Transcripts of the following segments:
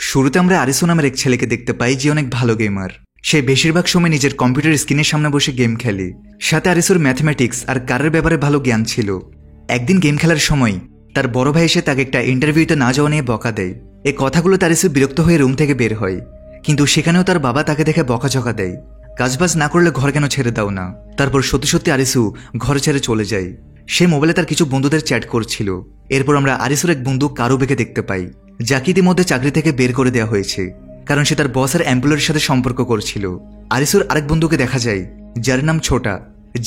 শুরুতে আমরা আরিসু নামের এক ছেলেকে দেখতে পাই যে অনেক ভালো গেমার। সে বেশিরভাগ সময় নিজের কম্পিউটার স্ক্রিনের সামনে বসে গেম খেলে। সাথে আরিসুর ম্যাথমেটিক্স আর কারের ব্যাপারে ভালো জ্ঞান ছিল। একদিন গেম খেলার সময় তার বড় ভাই এসে তাকে একটা ইন্টারভিউতে না যাওয়া নিয়ে বকা দেয়। এই কথাগুলোতে আরিসু বিরক্ত হয়ে রুম থেকে বের হয়, কিন্তু সেখানেও তার বাবা তাকে দেখে বকাঝকা দেয়, কাজবাজ না করলে ঘর কেন ছেড়ে দাও না। তারপর সত্যি সত্যি আরিসু ঘর ছেড়ে চলে যায়। সে মোবাইলে তার কিছু বন্ধুদের চ্যাট করছিল। এরপর আমরা আরিসুর এক বন্ধু কারুবেকে দেখতে পাই, যাকে ইতিমধ্যে চাকরি থেকে বের করে দেওয়া হয়েছে, কারণ সে তার বসের এমপ্লয়ের সাথে সম্পর্ক করছিল। আরিসুর আরেক বন্ধুকে দেখা যায় যার নাম ছোটা,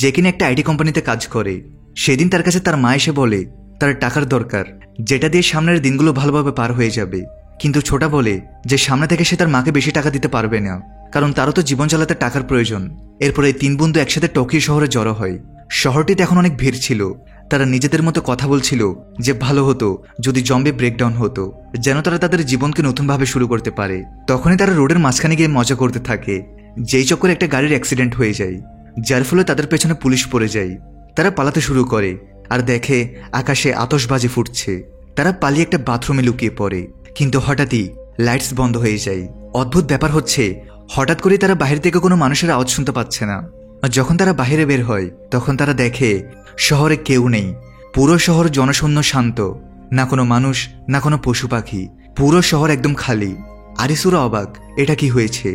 যে কিনা একটা আইটি কোম্পানিতে কাজ করে। সেদিন তার কাছে তার মা এসে বলে তার টাকার দরকার, যেটা দিয়ে সামনের দিনগুলো ভালোভাবে পার হয়ে যাবে। কিন্তু ছোটা বলে যে সামনে থেকে সে তার মাকে বেশি টাকা দিতে পারবে না, কারণ তারও তো জীবন চালাতে টাকার প্রয়োজন। এরপর এই তিন বন্ধু একসাথে টোকিও শহরে জড়ো হয়। শহরটিতে এখন অনেক ভিড় ছিল। তারা নিজেদের মতো কথা বলছিল যে ভালো হতো যদি জম্বি ব্রেকডাউন হতো, যেন তারা তাদের জীবনকে নতুনভাবে শুরু করতে পারে। তখনই তারা রোডের মাঝখানে গিয়ে মজা করতে থাকে, যেই চক্করে একটা গাড়ির অ্যাক্সিডেন্ট হয়ে যায়, যার ফলে তাদের পেছনে পুলিশ পড়ে যায়। তারা পালাতে শুরু করে আর দেখে আকাশে আতশবাজি ফুটছে। তারা পালিয়ে একটা বাথরুমে লুকিয়ে পড়ে, কিন্তু হঠাৎই লাইটস বন্ধ হয়ে যায়। অদ্ভুত ব্যাপার হচ্ছে, হঠাৎ করে তারা বাহির থেকে কোনো মানুষের আওয়াজ শুনতে পাচ্ছে না। আর যখন তারা বাহিরে বের হয় তখন তারা দেখে শহরে কেউ নেই। পুরো শহর জনশূন্য, শান্ত, না কোনো মানুষ না কোনো পশু পাখি। পুরো শহর একদম খালি। আরিসুরা অবাক, এটা কি হয়েছে।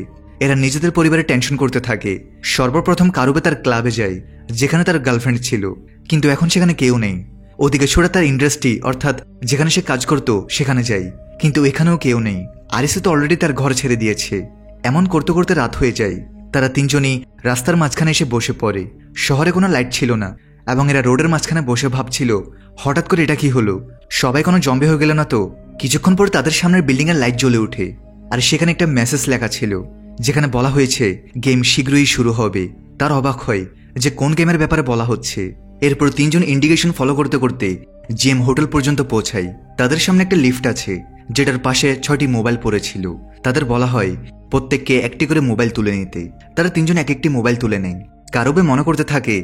এরা নিজেদের পরিবারে টেনশন করতে থাকে। সর্বপ্রথম কারুবে তার ক্লাবে যায়, যেখানে তার গার্লফ্রেন্ড ছিল, কিন্তু এখন সেখানে কেউ নেই। ওদিকে ছোড়া তার ইন্ডাস্ট্রি অর্থাৎ যেখানে সে কাজ করত সেখানে যায়, কিন্তু এখানেও কেউ নেই। আরিসু তো অলরেডি তার ঘর ছেড়ে দিয়েছে। এমন করতে করতে রাত হয়ে যায়। তারা তিনজনই রাস্তার মাঝখানে এসে বসে পড়ে। শহরে কোনো লাইট ছিল না, এবং এরা রোডের মাঝখানে বসে ভাবছিল হঠাৎ করে এটা কি হলো, সবাই কোনো জম্বি হয়ে গেল না তো। কিছুক্ষণ পর তাদের সামনের বিল্ডিং এর লাইট জ্বলে ওঠে, আর সেখানে একটা মেসেজ লেখা ছিল, যেখানে বলা হয়েছে গেম শীঘ্রই শুরু হবে। তার অবাক হয় যে কোন গেমের ব্যাপারে বলা হচ্ছে। এরপর তিনজন ইন্ডিকেশন ফলো করতে করতে জিএম হোটেল পর্যন্ত পৌঁছায়। তাদের সামনে একটা লিফট আছে, যেটার পাশে 6টি মোবাইল পড়েছিল। তাদের বলা হয় প্রত্যেককে একটি করে মোবাইল তুলে নিতে। তারা তিনজন এক একটি মোবাইল তুলে নেয়। কারুবে মনে করতে থাকে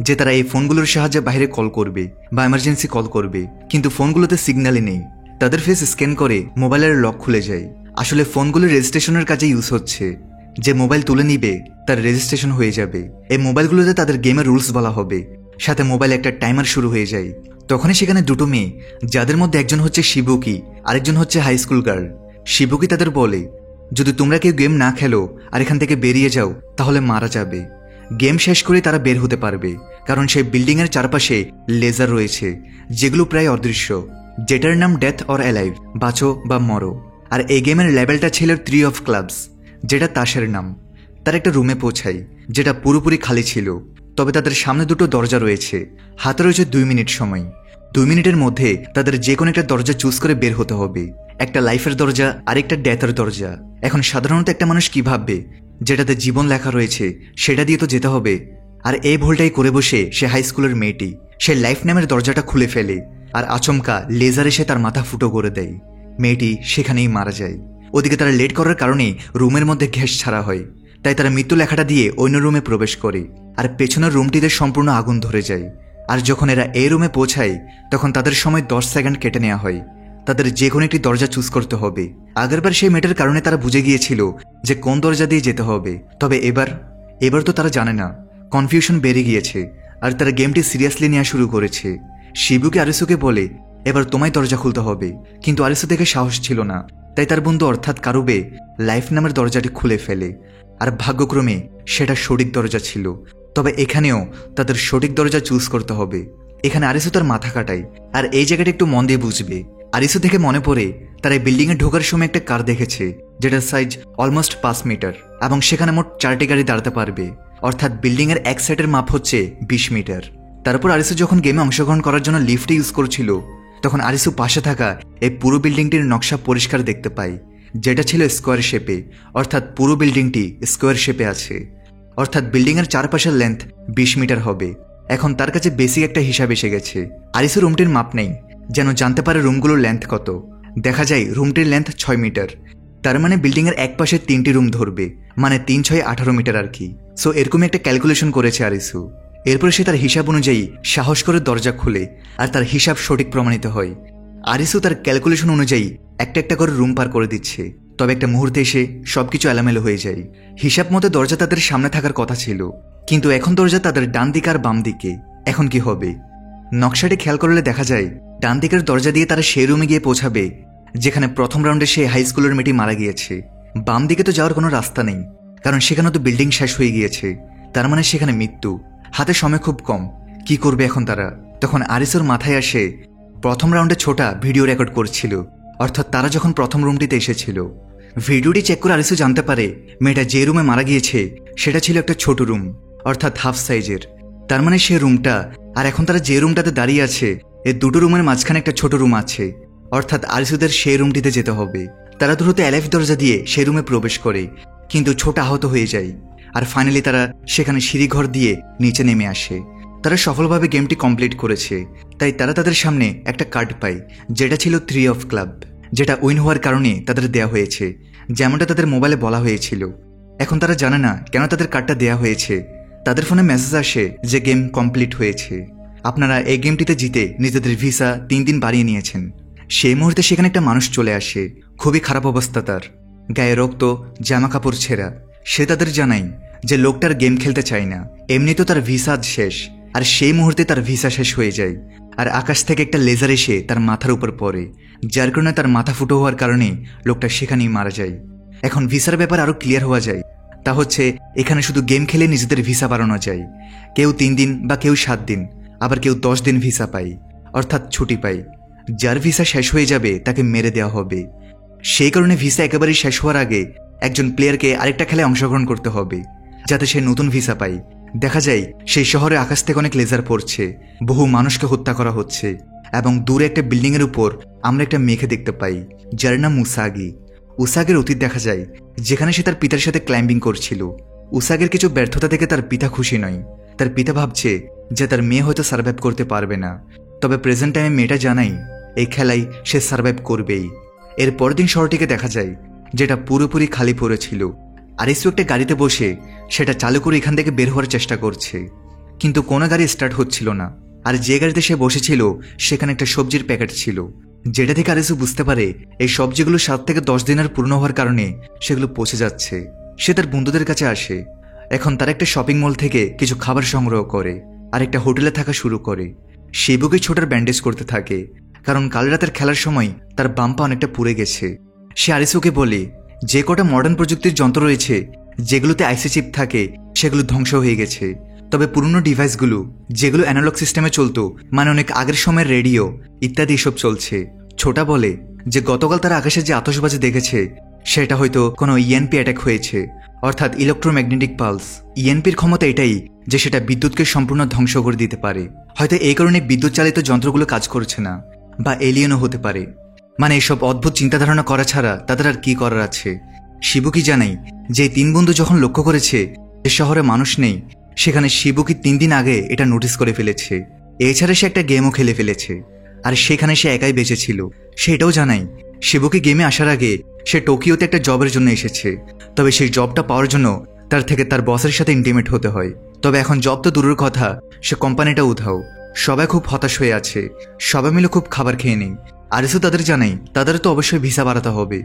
যে তারা এই ফোনগুলোর সাহায্যে বাইরে কল করবে বা এমার্জেন্সি কল করবে, কিন্তু ফোনগুলোতে সিগন্যালই নেই। তাদের ফেস স্ক্যান করে মোবাইলের লক খুলে যায়। আসলে ফোনগুলো রেজিস্ট্রেশনের কাজে ইউজ হচ্ছে। যে মোবাইল তুলে নিবে তার রেজিস্ট্রেশন হয়ে যাবে। এই মোবাইলগুলোতে তাদের গেমের রুলস বলা হবে। সাথে মোবাইলে একটা টাইমার শুরু হয়ে যায়। তখনই সেখানে দুটো মেয়ে, যাদের মধ্যে একজন হচ্ছে শিবুকি, আরেকজন হচ্ছে হাই স্কুল গার্ল। শিবুকি তাদের বলে, যদি তোমরা কেউ গেম না খেলো আর এখান থেকে বেরিয়ে যাও তাহলে মারা যাবে। গেম শেষ করে তারা বের হতে পারবে, কারণ সেই বিল্ডিং এর চারপাশে লেজার রয়েছে, যেগুলো প্রায় অদৃশ্য, যেটার নাম ডেথ অর অ্যালাইভ, বাঁচো বা মরো। আর এই গেমের লেভেলটা ছিল 3 অফ ক্লাবস, যেটা তাসের নাম। তার একটা রুমে পৌঁছায়, যেটা পুরোপুরি খালি ছিল। তবে তাদের সামনে দুটো দরজা রয়েছে। হাতে রয়েছে 2 মিনিট সময়। 2 মিনিটের মধ্যে তাদের যে কোনো একটা দরজা চুজ করে বের হতে হবে। একটা লাইফের দরজা আর একটা ডেথের দরজা। এখন সাধারণত একটা মানুষ কি ভাববে, যেটাতে জীবন লেখা রয়েছে সেটা দিয়ে তো যেতে হবে। আর এই ভুলটাই করে বসে সে হাই স্কুলের মেয়েটি। সে লাইফ নামের দরজাটা খুলে ফেলে, আর আচমকা লেজার এসে তার মাথা ফুটো করে দেয়। মেয়েটি সেখানেই মারা যায়। ওদিকে তারা লেট করার কারণে রুমের মধ্যে গ্যাস ছাড়া হয়, তাই তারা মৃত্যু লেখাটা দিয়ে অন্য রুমে প্রবেশ করে, আর পেছনের রুমটিতে সম্পূর্ণ আগুন ধরে যায়। আর যখন এরা এই রুমে পৌঁছায় তখন তাদের সময় 10 সেকেন্ড কেটে নেওয়া হয়। তাদের যে কোনো একটি দরজা চুজ করতে হবে। আগেরবার সেই মেয়েটার কারণে তারা বুঝে গিয়েছিল যে কোন দরজা দিয়ে যেতে হবে, তবে এবার তো তারা জানে না। কনফিউশন বেড়ে গিয়েছে, আর তারা গেমটি সিরিয়াসলি নেওয়া শুরু করেছে। শিবুকে আরিসুকে বলে, এবার তোমায় দরজা খুলতে হবে, কিন্তু আরিসু থেকে সাহস ছিল না, তাই তার বন্ধু অর্থাৎ কারুবে লাইফ নামের দরজাটি খুলে ফেলে। আর ভাগ্যক্রমে সেটা সঠিক দরজা ছিল। তবে এখানেও তাদের সঠিক দরজা চুজ করতে হবে। এখানে আরিসু তার মাথা কাটায়, আর এই জায়গাটা একটু মন দিয়ে বুঝবে। আরিসু থেকে মনে পড়ে তারা এই বিল্ডিংয়ে ঢোকার সময় একটা কার দেখেছে, যেটার সাইজ অলমোস্ট 5 মিটার, এবং সেখানে মোট 4টি গাড়ি দাঁড়াতে পারবে। অর্থাৎ বিল্ডিংয়ের এক সাইডের মাপ হচ্ছে 20 মিটার। তারপর আরিসু যখন গেমে অংশগ্রহণ করার জন্য লিফটে ইউজ করছিল, তখন আরিসু পাশে থাকা এই পুরো বিল্ডিংটির নকশা পরিষ্কার দেখতে পায়, যেটা ছিল স্কোয়ার শেপে। অর্থাৎ পুরো বিল্ডিংটি স্কোয়ার শেপে আছে। অর্থাৎ বিল্ডিংয়ের চারপাশের লেন্থ 20 মিটার হবে। এখন তার কাছে বেসিক একটা হিসাব এসে গেছে। আরিসু রুমটির মাপ নেই, যেন জানতে পারে রুমগুলোর লেন্থ কত। দেখা যায় রুমটির লেন্থ 6 মিটার। তার মানে বিল্ডিংয়ের এক পাশে 3টি রুম ধরবে, মানে 3 6 18 মিটার আর কি। সো এরকমই একটা ক্যালকুলেশন করেছে আরিসু। এরপর সে তার হিসাব অনুযায়ী সাহস করে দরজা খুলে, আর তার হিসাব সঠিক প্রমাণিত হয়। আরিসু তার ক্যালকুলেশন অনুযায়ী একটা একটা করে রুম পার করে দিচ্ছে। তবে একটা মুহূর্তে এসে সবকিছু এলোমেলো হয়ে যায়। হিসাব মতো দরজা তাদের সামনে থাকার কথা ছিল, কিন্তু এখন দরজা তাদের ডান দিকে আর বাম দিকে। এখন কি হবে? নকশাটি খেয়াল করলে দেখা যায় ডান দিকের দরজা দিয়ে তারা সেই রুমে গিয়ে পৌঁছাবে যেখানে প্রথম রাউন্ডে সে হাই স্কুলের মেয়েটি মারা গিয়েছে। বাম দিকে তো যাওয়ার কোনো রাস্তা নেই, কারণ সেখানে তো বিল্ডিং শেষ হয়ে গিয়েছে। তার মানে সেখানে মৃত্যু। হাতে সময় খুব কম। কি করবে এখন তারা? তখন আরিসুর মাথায় আসে প্রথম রাউন্ডে ছোটা ভিডিও রেকর্ড করছিল, অর্থাৎ তারা যখন প্রথম রুমটিতে এসেছিল। ভিডিওটি চেক করে আরিসু জানতে পারে মেয়েটা যে রুমে মারা গিয়েছে সেটা ছিল একটা ছোট রুম, অর্থাৎ হাফ সাইজের। তার মানে সে রুমটা আর এখন তারা যে রুমটাতে দাঁড়িয়ে আছে এই দুটো রুমের মাঝখানে একটা ছোট রুম আছে, অর্থাৎ আরিসুদের সেই রুমটিতে যেতে হবে। তারা দ্রুত এলএফ দরজা দিয়ে সেই রুমে প্রবেশ করে, কিন্তু ছোট আহত হয়ে যায়। আর ফাইনালি তারা সেখানে সিঁড়িঘর দিয়ে নিচে নেমে আসে। তারা সফলভাবে গেমটি কমপ্লিট করেছে, তাই তারা তাদের সামনে একটা কার্ড পায় যেটা ছিল 3 অফ ক্লাব, যেটা উইন হওয়ার কারণে তাদের দেয়া হয়েছে, যেমনটা তাদের মোবাইলে বলা হয়েছিল। এখন তারা জানে না কেন তাদের কার্ডটা দেয়া হয়েছে। তাদের ফোনে মেসেজ আসে যে গেম কমপ্লিট হয়েছে, আপনারা এই গেমটিতে জিতে নিজেদের ভিসা 3 দিন বাড়িয়ে নিয়েছেন। সেই মুহূর্তে সেখানে একটা মানুষ চলে আসে। খুবই খারাপ অবস্থা তার, গায়ে রক্ত, জামা কাপড় ছেঁড়া। সে তাদের জানায় যে লোকটার গেম খেলতে চায় না, এমনি তো তার ভিসা শেষ। আর সেই মুহূর্তে তার ভিসা শেষ হয়ে যায়, আর আকাশ থেকে একটা লেজার এসে তার মাথার উপর পড়ে, যার কারণে তার মাথা ফুটো হওয়ার কারণে লোকটা সেখানেই মারা যায়। এখন ভিসার ব্যাপার আরও ক্লিয়ার হওয়া যায়। তা হচ্ছে এখানে শুধু গেম খেলে নিজেদের ভিসা বাড়ানো যায়। কেউ 3 দিন বা কেউ 7 দিন, আবার কেউ 10 দিন ভিসা পায়, অর্থাৎ ছুটি পায়। যার ভিসা শেষ হয়ে যাবে তাকে মেরে দেওয়া হবে। সেই কারণে ভিসা একেবারেই শেষ হওয়ার আগে একজন প্লেয়ারকে আরেকটা খেলায় অংশগ্রহণ করতে হবে, যাতে সে নতুন ভিসা পায়। দেখা যায় সেই শহরে আকাশ থেকে অনেক লেজার পড়ছে, বহু মানুষকে হত্যা করা হচ্ছে, এবং দূরে একটা বিল্ডিংয়ের উপর আমরা একটা মেয়েকে দেখতে পাই যার নাম উসাগি। উসাগের অতীত দেখা যায়, যেখানে সে তার পিতার সাথে ক্লাইম্বিং করছিল। উসাগের কিছু ব্যর্থতা থেকে তার পিতা খুশি নয়। তার পিতা ভাবছে যে তার মেয়ে হয়তো সার্ভাইভ করতে পারবে না, তবে প্রেজেন্ট টাইমে মেয়েটা জানাই এই খেলায় সে সার্ভাইভ করবেই। এর পরের দিন শহরটিকে দেখা যায় যেটা পুরোপুরি খালি পড়েছিল। আরিসু একটা গাড়িতে বসে সেটা চালু করে এখান থেকে বের হওয়ার চেষ্টা করছে, কিন্তু কোনো গাড়ি স্টার্ট হচ্ছিল না। আর যে গাড়িতে সে বসেছিল সেখানে একটা সবজির প্যাকেট ছিল, যেটা থেকে আরিসু বুঝতে পারে এই সবজিগুলো 7 থেকে 10 দিনের পুরনো হওয়ার কারণে সেগুলো পচে যাচ্ছে। সে তার বন্ধুদের কাছে আসে। এখন তার একটা শপিং মল থেকে কিছু খাবার সংগ্রহ করে আর একটা হোটেলে থাকা শুরু করে। শিবুকে ছোটার ব্যান্ডেজ করতে থাকে, কারণ কাল রাতের খেলার সময় তার বাম পা অনেকটা পুড়ে গেছে। সে আরিসুকে বলে যে কটা মডার্ন প্রযুক্তির যন্ত্র রয়েছে যেগুলোতে আইসি চিপ থাকে সেগুলো ধ্বংস হয়ে গেছে, তবে পুরনো ডিভাইসগুলো যেগুলো অ্যানালগ সিস্টেমে চলতো, মানে অনেক আগের সময়ের রেডিও ইত্যাদি এসব চলছে। ছোটা বলে যে গতকাল তারা আকাশে যে আতশবাজি দেখেছে সেটা হয়তো কোনো ইএনপি অ্যাটাক হয়েছে, অর্থাৎ ইলেকট্রোম্যাগনেটিক পালস। ইএনপির ক্ষমতা এটাই যে সেটা বিদ্যুৎকে সম্পূর্ণ ধ্বংস করে দিতে পারে। হয়তো এই কারণে বিদ্যুৎ চালিত যন্ত্রগুলো কাজ করছে না, বা এলিয়েনও হতে পারে। মানে এসব অদ্ভুত চিন্তাধারণা করা ছাড়া তাদের আর কি করার আছে। শিবুকি জানাই যে 3 বন্ধু যখন লক্ষ্য করেছে যে শহরে মানুষ নেই, সেখানে শিবুকি 3 দিন আগে এটা নোটিস করে ফেলেছে। এছাড়া সে একটা গেমও খেলে ফেলেছে, আর সেখানে সে একাই বেঁচে ছিল। সে এটাও জানাই শিবুকি গেমে আসার আগে সে টোকিওতে একটা জবের জন্য এসেছে, তবে সেই জবটা পাওয়ার জন্য তার থেকে তার বসের সাথে ইন্টিমেট হতে হয়। তবে এখন জব তো দূরের কথা, সে কোম্পানিটা উধাও। সবাই খুব হতাশ হয়ে আছে, সবাই মিলে খুব খাবার খেয়ে নেই। আরিসু তাদের জানাই তাদের তো অবশ্যই ভিসা বাড়াতে হবে,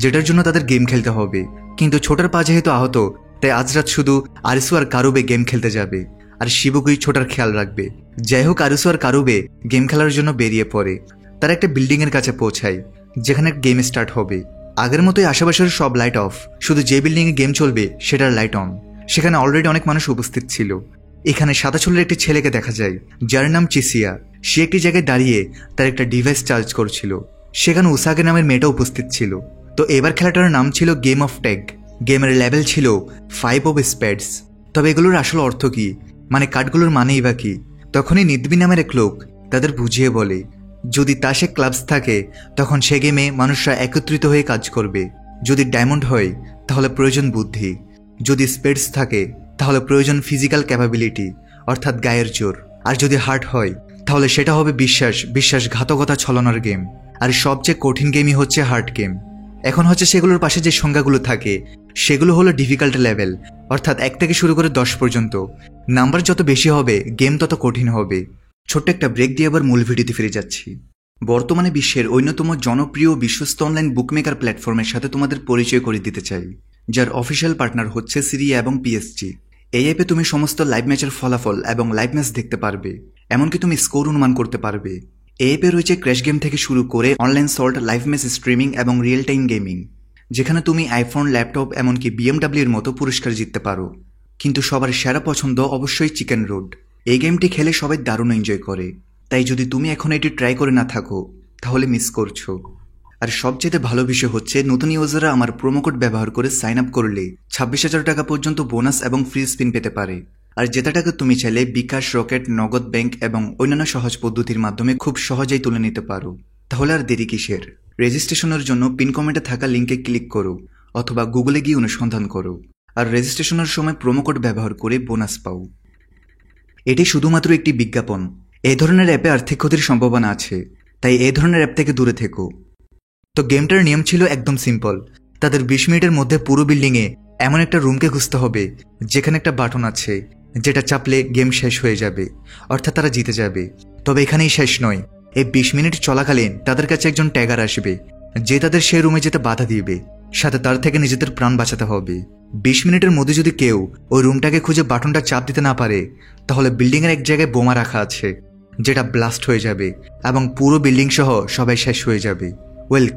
যেটার জন্য তাদের গেম খেলতে হবে। কিন্তু ছোটার পা যেহেতু আহত, তাই আজ রাত শুধু আরিসু আর কারুবে গেম খেলতে যাবে, আর শিবুকুই ছোটার খেয়াল রাখবে। যাই হোক, আরিসু আর কারুবে গেম খেলার জন্য বেরিয়ে পড়ে। তারা একটা বিল্ডিংয়ের কাছে পৌঁছায় যেখানে গেম স্টার্ট হবে। আগের মতোই আশেপাশের সব লাইট অফ, শুধু যে বিল্ডিংয়ে গেম চলবে সেটার লাইট অন। সেখানে অলরেডি অনেক মানুষ উপস্থিত ছিল। এখানে সাদা চুলের একটি ছেলেকে দেখা যায় যার নাম চিসিয়া। সে একটি জায়গায় দাঁড়িয়ে তার একটা ডিভাইস চার্জ করছিল। সেখানে উসাগে নামের মেয়েটা উপস্থিত ছিল। তো এবার খেলাটার নাম ছিল গেম অফ ট্যাগ। গেমের লেভেল ছিল 5 অফ স্পেডস। তবে এগুলোর আসল অর্থ কি, মানে কার্ডগুলোর মানেই বা কি? তখনই নিদবি নামের এক লোক তাদের বুঝিয়ে বলে যদি তাসে ক্লাবস থাকে তখন সে গেমে মানুষরা একত্রিত হয়ে কাজ করবে। যদি ডায়মন্ড হয় তাহলে প্রয়োজন বুদ্ধি, যদি স্পেডস থাকে তাহলে প্রয়োজন ফিজিক্যাল ক্যাপাবিলিটি অর্থাৎ গায়ের জোর, আর যদি হার্ট হয় তাহলে সেটা হবে বিশ্বাসঘাতকতা ছলনার গেম। আর সবচেয়ে কঠিন গেমই হচ্ছে হার্ট গেম। এখন হচ্ছে সেগুলোর পাশে যে সংখ্যাগুলো থাকে সেগুলো হলো ডিফিকাল্ট লেভেল, অর্থাৎ 1 থেকে শুরু করে 10 পর্যন্ত। নাম্বার যত বেশি হবে গেম তত কঠিন হবে। ছোট্ট একটা ব্রেক দিয়ে আবার মূল ভিডিওতে ফিরে যাচ্ছি। বর্তমানে বিশ্বের অন্যতম জনপ্রিয় বিশ্বস্ত অনলাইন বুকমেকার প্ল্যাটফর্মের সাথে তোমাদের পরিচয় করে দিতে চাই, যার অফিসিয়াল পার্টনার হচ্ছে সিরিয়া এবং পিএসজি। এই অ্যাপে তুমি সমস্ত লাইভ ম্যাচের ফলাফল এবং লাইভ ম্যাচ দেখতে পারবে, এমনকি তুমি স্কোর অনুমান করতে পারবে। এই অ্যাপে রয়েছে ক্র্যাশ গেম থেকে শুরু করে online salt, live match streaming এবং রিয়েল টাইম গেমিং, যেখানে তুমি আইফোন, ল্যাপটপ এমনকি বিএমডাব্লিউ এর মতো পুরস্কার জিততে পারো। কিন্তু সবার সেরা পছন্দ অবশ্যই চিকেন রোড। এই গেমটি খেলে সবাই দারুণ এনজয় করে, তাই যদি তুমি এখন এটি ট্রাই করে না থাকো তাহলে মিস করছো। আর সবচেয়ে ভালো বিষয় হচ্ছে নতুন ইউজাররা আমার প্রোমোকোড ব্যবহার করে সাইন আপ করলে 26,000 টাকা পর্যন্ত বোনাস এবং ফ্রি স্পিন পেতে পারে। আর যেটা টাকা তুমি চাইলে বিকাশ, রকেট, নগদ ব্যাংক এবং অন্যান্য সহজ পদ্ধতির মাধ্যমে খুব সহজেই তুলে নিতে পারো। তাহলে আর দেরি কিসের? রেজিস্ট্রেশনের জন্য পিন কমেন্টে থাকা লিঙ্কে ক্লিক করো অথবা গুগলে গিয়ে অনুসন্ধান করো, আর রেজিস্ট্রেশনের সময় প্রোমোকোড ব্যবহার করে বোনাস পাও। এটি শুধুমাত্র একটি বিজ্ঞাপন। এই ধরনের অ্যাপে আর্থিক ক্ষতির সম্ভাবনা আছে, তাই এই ধরনের অ্যাপ থেকে দূরে থেকো। তো গেমটার নিয়ম ছিল একদম সিম্পল। তাদের 20 মিনিটের মধ্যে পুরো বিল্ডিংয়ে এমন একটা রুমকে খুঁজতে হবে যেখানে একটা বাটন আছে, যেটা চাপলে গেম শেষ হয়ে যাবে, অর্থাৎ তারা জিতে যাবে। তবে এখানেই শেষ নয়। এই 20 মিনিট চলাকালীন তাদের কাছে একজন ট্যাগার আসবে, যে তাদের সেই রুমে যেতে বাধা দিবে, সাথে তার থেকে নিজেদের প্রাণ বাঁচাতে হবে। 20 মিনিটের মধ্যে যদি কেউ ওই রুমটাকে খুঁজে বাটনটা চাপ দিতে না পারে, তাহলে বিল্ডিংয়ের এক জায়গায় বোমা রাখা আছে, যেটা ব্লাস্ট হয়ে যাবে এবং পুরো বিল্ডিং সহ সবাই শেষ হয়ে যাবে।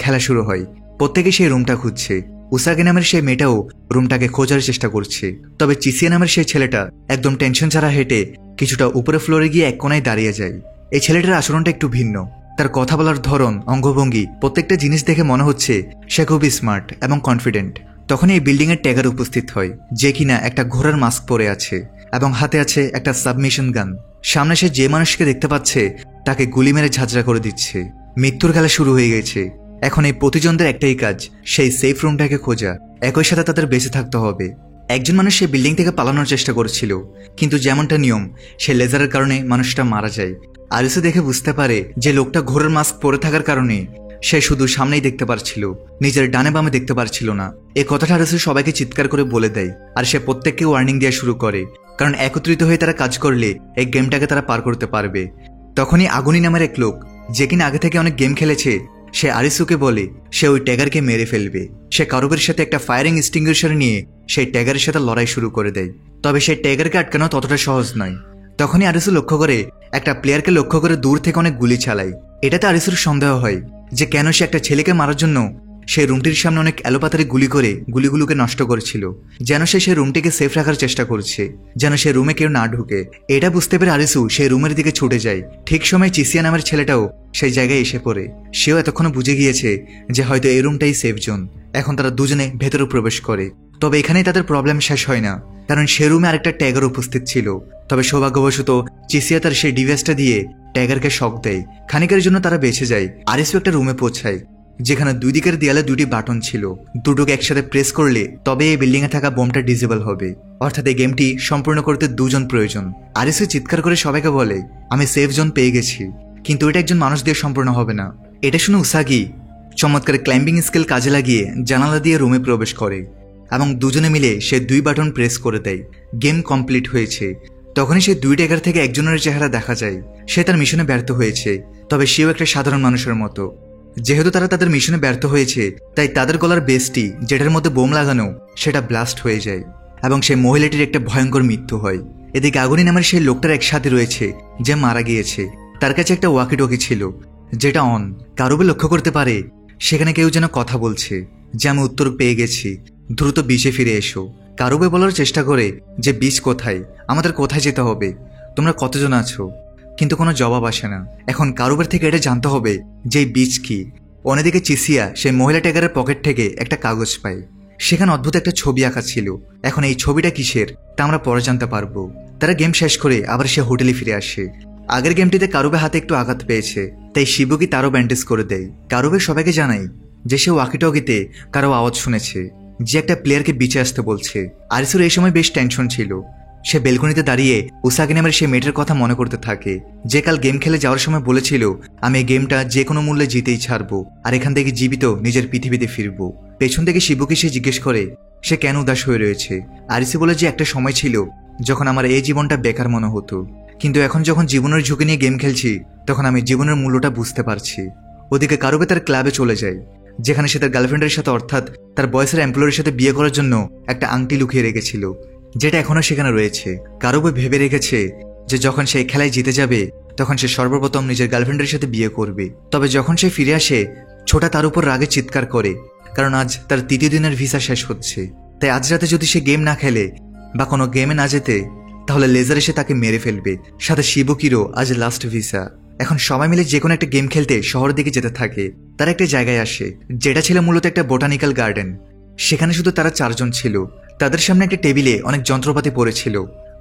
খেলা শুরু হয়। প্রত্যেকে সেই রুমটা খুঁজছে। উসাগি নামের সেই মেয়েটাও রুমটাকে খোঁজার চেষ্টা করছে। তবে চিসিয়া নামের সেই ছেলেটা একদম টেনশন ছাড়া হেঁটে কিছুটা উপরে ফ্লোরে গিয়ে এক কোনায় দাঁড়িয়ে যায়। এই ছেলেটার আচরণটা একটু ভিন্ন। তার কথা বলার ধরন, অঙ্গভঙ্গি, প্রত্যেকটা জিনিস দেখে মনে হচ্ছে সে খুবই স্মার্ট এবং কনফিডেন্ট। তখন এই বিল্ডিং এর ট্যাগার উপস্থিত হয়, যে কিনা একটা ঘোড়ার মাস্ক পরে আছে এবং হাতে আছে একটা সাবমিশন গান। সামনে সে যে মানুষকে দেখতে পাচ্ছে তাকে গুলি মেরে ঝাঁঝরা করে দিচ্ছে। মৃত্যুর খেলা শুরু হয়ে গেছে। এখন এই প্রতিজনদের একটাই কাজ, সেই সেফ রুমটাকে খোঁজা। একই সাথে তাদের বেঁচে থাকতে হবে। একজন মানুষ সেই বিল্ডিং থেকে পালানোর চেষ্টা করেছিল, কিন্তু যেমনটা নিয়ম, সে লেজারের কারণে মানুষটা মারা যায়। আরিসু দেখে বুঝতে পারে যে লোকটা ঘোড়ার মাস্ক পরে থাকার কারণে সে শুধু সামনেই দেখতে পারছিল, নিজের ডানে বামে দেখতে পারছিল না। এই কথাটা আরিসু সবাইকে চিৎকার করে বলে দেয়, আর সে প্রত্যেককে ওয়ার্নিং দেওয়া শুরু করে, কারণ একত্রিত হয়ে তারা কাজ করলে এই গেমটাকে তারা পার করতে পারবে। তখনই আগুনি নামের এক লোক, যে কিনা আগে থেকে অনেক গেম খেলেছে, সে আরিসুকে বলে সে ওই ট্যাগারকে মেরে ফেলবে। সে কারুবের সাথে একটা ফায়ারিং এক্সটিংগুইশার নিয়ে সেই ট্যাগারের সাথে লড়াই শুরু করে দেয়। তবে সেই ট্যাগারকে আটকানো ততটা সহজ নয়। তখনই আরিসু লক্ষ্য করে একটা প্লেয়ারকে লক্ষ্য করে দূর থেকে অনেক গুলি চালায়। এটাতে আরিসুর সন্দেহ হয় যে কেন সে একটা ছেলেকে মারার জন্য সেই রুমটির সামনে অনেক এলোপাতারি গুলি করে গুলিগুলোকে নষ্ট করেছিল, যেন সে সেই রুমটিকে সেফ রাখার চেষ্টা করছে, যেন সে রুমে কেউ না ঢুকে। এটা বুঝতে পেরে আরিসু সেই রুমের দিকে ছুটে যায়। ঠিক সময় চিসিয়া নামের ছেলেটাও সেই জায়গায় এসে পড়ে। সেও এতক্ষণ বুঝে গিয়েছে যে হয়তো এই রুমটাই সেফ জোন। এখন তারা দুজনে ভেতরে প্রবেশ করে। তবে এখানেই তাদের প্রবলেম শেষ হয় না, কারণ সে রুমে আরেকটা ট্যাগার উপস্থিত ছিল। তবে সৌভাগ্যবশত চিসিয়া তার সেই ডিভাইসটা দিয়ে ট্যাগারকে শক দেয়। খানিকের জন্য তারা বেঁচে যায়। আরিসু একটা রুমে পৌঁছায়, যেখানে দুই দিকের দেয়ালে দুটি বাটন ছিল। দুটোকে একসাথে প্রেস করলে তবে এই বিল্ডিং এ থাকা বোমটা ডিসেবল হবে। অর্থাৎ এই গেমটি সম্পূর্ণ করতে দুজন প্রয়োজন। আরিসু চিৎকার করে সবাইকে বলে, আমি সেফ জোন পেয়ে গেছি, কিন্তু এটা একজন মানুষ দিয়ে সম্পূর্ণ হবে না। এটা শুনে উসাগি চমৎকার ক্লাইম্বিং স্কিল কাজে লাগিয়ে জানালা দিয়ে রুমে প্রবেশ করে এবং দুজনে মিলে সে দুই বাটন প্রেস করে দেয়। গেম কমপ্লিট হয়েছে। তখনই সে দুই ট্যাগার থেকে একজনের চেহারা দেখা যায়। সে তার মিশনে ব্যর্থ হয়েছে, তবে সেও একটা সাধারণ মানুষের মতো। যেহেতু তারা তাদের মিশনে ব্যর্থ হয়েছে, তাই তাদের গলার বেসটি, যেটার মধ্যে বোম লাগানো, সেটা ব্লাস্ট হয়ে যায় এবং সেই মহিলাটির একটা ভয়ঙ্কর মৃত্যু হয়। এদিকে আগুনি নামের সেই লোকটার একসাথে রয়েছে যে মারা গিয়েছে। তার কাছে একটা ওয়াকি টকি ছিল, যেটা অন। কারুবে লক্ষ্য করতে পারে সেখানে কেউ যেন কথা বলছে যে আমি উত্তর পেয়ে গেছি, দ্রুত বিচে ফিরে এসো। কারুবে বলার চেষ্টা করে যে বিচ কোথায়, আমাদের কোথায় যেতে হবে, তোমরা কতজন আছো, কিন্তু কোনো জবাব আসে না। এখন কারুবের থেকে এটা জানতে হবে যে বিচ কি। অন্যদিকে চিসিয়া সেই মহিলা ট্যাগারের পকেট থেকে একটা কাগজ পায়। সেখানে অদ্ভুত একটা ছবি আঁকা ছিল। এখন এই ছবিটা কিসের তা আমরা পরে জানতে পারবো। তারা গেম শেষ করে আবার সে হোটেলে ফিরে আসে। আগের গেমটিতে কারুবে হাতে একটু আঘাত পেয়েছে, তাই শিবুকি তারও ব্যান্ডেজ করে দেয়। কারুবে সবাইকে জানায় যে সে ওয়াকিটকিতে কারো আওয়াজ শুনেছে, যে একটা প্লেয়ারকে বিচে আসতে বলছে। আরিসুর এই সময় বেশ টেনশন ছিল। সে বেলকনিতে দাঁড়িয়ে উসাগি নামের সেই মেয়েটার কথা মনে করতে থাকে, যে কাল গেম খেলে যাওয়ার সময় বলেছিল আমি এই গেমটা যে কোনো মূল্যে জিতেই ছাড়বো, আর এখান থেকে জীবিত নিজের পৃথিবীতে ফিরবো। পেছন থেকে শিবুকে সে জিজ্ঞেস করে সে কেন উদাস হয়ে রয়েছে। আরিসু বলে যে একটা সময় ছিল যখন আমার এই জীবনটা বেকার মনে হতো, কিন্তু এখন যখন জীবনের ঝুঁকি নিয়ে গেম খেলছি তখন আমি জীবনের মূল্যটা বুঝতে পারছি। ওদিকে কারুবে তার ক্লাবে চলে যায়, যেখানে সে তার গার্লফ্রেন্ডের সাথে অর্থাৎ তার বয়সের এমপ্লয়ের সাথে বিয়ে করার জন্য একটা আংটি লুকিয়ে রেখেছিল, যেটা এখনো সেখানে রয়েছে। কারুবে ভেবে রেখেছে যে যখন সে খেলায় জিতে যাবে তখন সে সর্বপ্রথম নিজের গার্লফ্রেন্ডের সাথে বিয়ে করবে। তবে যখন সে ফিরে আসে, ছোটা তার উপর রাগে চিৎকার করে, কারণ আজ তার 3য় দিনের ভিসা শেষ হচ্ছে। তাই আজ রাতে যদি সে গেম না খেলে বা কোনো গেমে না যেতে, তাহলে লেজার এসে তাকে মেরে ফেলবে। সাথে শিবুকিরও আজ লাস্ট ভিসা। এখন সবাই মিলে যে কোনো একটা গেম খেলতে শহরের দিকে যেতে থাকে। তারা একটা জায়গায় আসে, যেটা ছিল মূলত একটা বোটানিক্যাল গার্ডেন। সেখানে শুধু তারা 4 জন ছিল। তাদের সামনে একটা টেবিলে অনেক যন্ত্রপাতি পড়েছিল।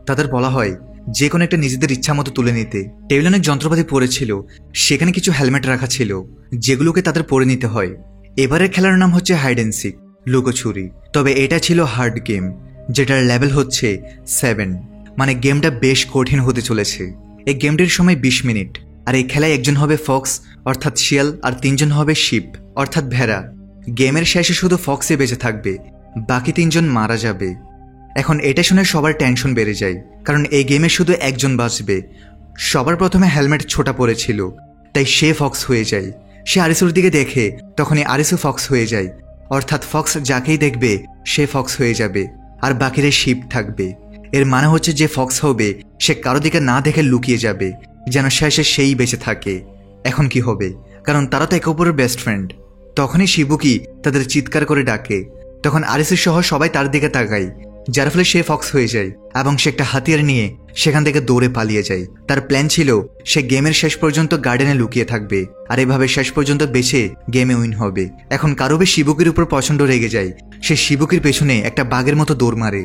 তাদের বলা হয় যে কোনো একটা নিজেদের ইচ্ছা মতো তুলে নিতে। টেবিলে অনেক যন্ত্রপাতি পড়েছিল, সেখানে কিছু হেলমেট রাখা ছিল, যেগুলোকে তাদের পরে নিতে হয়। এবারের খেলার নাম হচ্ছে হাইড অ্যান্ড সিক, লুকোচুরি। তবে এটা ছিল হার্ড গেম, যেটার লেভেল হচ্ছে 7। মানে গেমটা বেশ কঠিন হতে চলেছে। এই গেমটির সময় 20 মিনিট। আর এই খেলায় একজন হবে ফক্স অর্থাৎ শিয়াল, আর 3 জন হবে শিপ অর্থাৎ ভেড়া। গেমের শেষে শুধু ফক্সে বেঁচে থাকবে, বাকি 3 জন মারা যাবে। এখন এটা শুনে সবার টেনশন বেড়ে যায়, কারণ এই গেমে শুধু একজন বাঁচবে। সবার প্রথমে হেলমেট ছোটা পড়েছিল, তাই সে ফক্স হয়ে যায়। সে আরিসুর দিকে দেখে, তখনই আরিসু ফক্স হয়ে যায়, অর্থাৎ ফক্স যাকেই দেখবে সে ফক্স হয়ে যাবে, আর বাকিরা শিপ থাকবে। এর মানে হচ্ছে যে ফক্স হবে সে কারো দিকে না দেখে লুকিয়ে যাবে, যেন শেষে সেই বেঁচে থাকে। এখন কি হবে, কারণ তারা তো একে অপরের বেস্ট ফ্রেন্ড। তখনই শিবুকি তাদের চিৎকার করে ডাকে। তখন আরিসু সহ সবাই তার দিকে তাকায়, যার ফলে সে ফক্স হয়ে যায় এবং সে একটা হাতিয়ার নিয়ে সেখান থেকে দৌড়ে পালিয়ে যায়। তার প্ল্যান ছিল সে গেমের শেষ পর্যন্ত গার্ডেনে লুকিয়ে থাকবে, আর এভাবে শেষ পর্যন্ত বেঁচে গেমে উইন হবে। এখন কারুবে শিবুকির উপর প্রচণ্ড রেগে যায়। সে শিবুকির পেছনে একটা বাঘের মতো দৌড় মারে।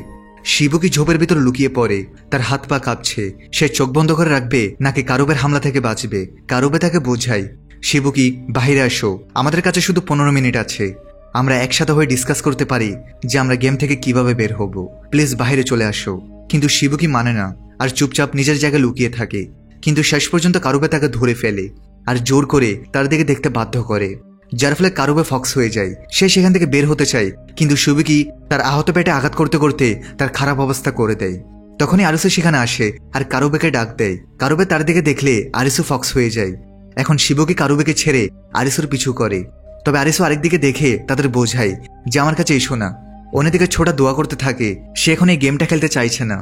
শিবুকি ঝোপের ভিতর লুকিয়ে পড়ে, তার হাত পা কাঁপছে। সে চোখ বন্ধ করে রাখবে নাকি কারুবের হামলা থেকে বাঁচবে। কারুবে তাকে বোঝায়, শিবুকি বাইরে আসো, আমাদের কাছে শুধু 15 মিনিট আছে। আমরা একসাথে হয়ে ডিসকাস করতে পারি যে আমরা গেম থেকে কিভাবে বের হব। প্লিজ বাইরে চলে আসো। কিন্তু শিবুকি মানে না, আর চুপচাপ নিজের জায়গায় লুকিয়ে থাকে। কিন্তু শেষ পর্যন্ত কারুবে তাকে ধরে ফেলে আর জোর করে তার দিকে দেখতে বাধ্য করে, যার ফলে কারুবে ফক্স হয়ে যায়। সে সেখান থেকে বের হতে চায়, কিন্তু শিবুকি তার আহত পেটে আঘাত করতে করতে তার খারাপ অবস্থা করে দেয়। তখনই আরিসু সেখানে আসে আর কারুবেকে ডাক দেয়। কারুবে তার দিকে দেখলে আরিসু ফক্স হয়ে যায়। এখন শিবুকি কারুবেকে ছেড়ে আরিসুর পিছু করে। তবে আরিসু আরেকদিকে দেখে তাদের বোঝায় যে আমার কাছে এসো না। অন্যদিকে ছোটা দোয়া করতে থাকে, সে এখন এই গেমটা খেলতে চাইছে না।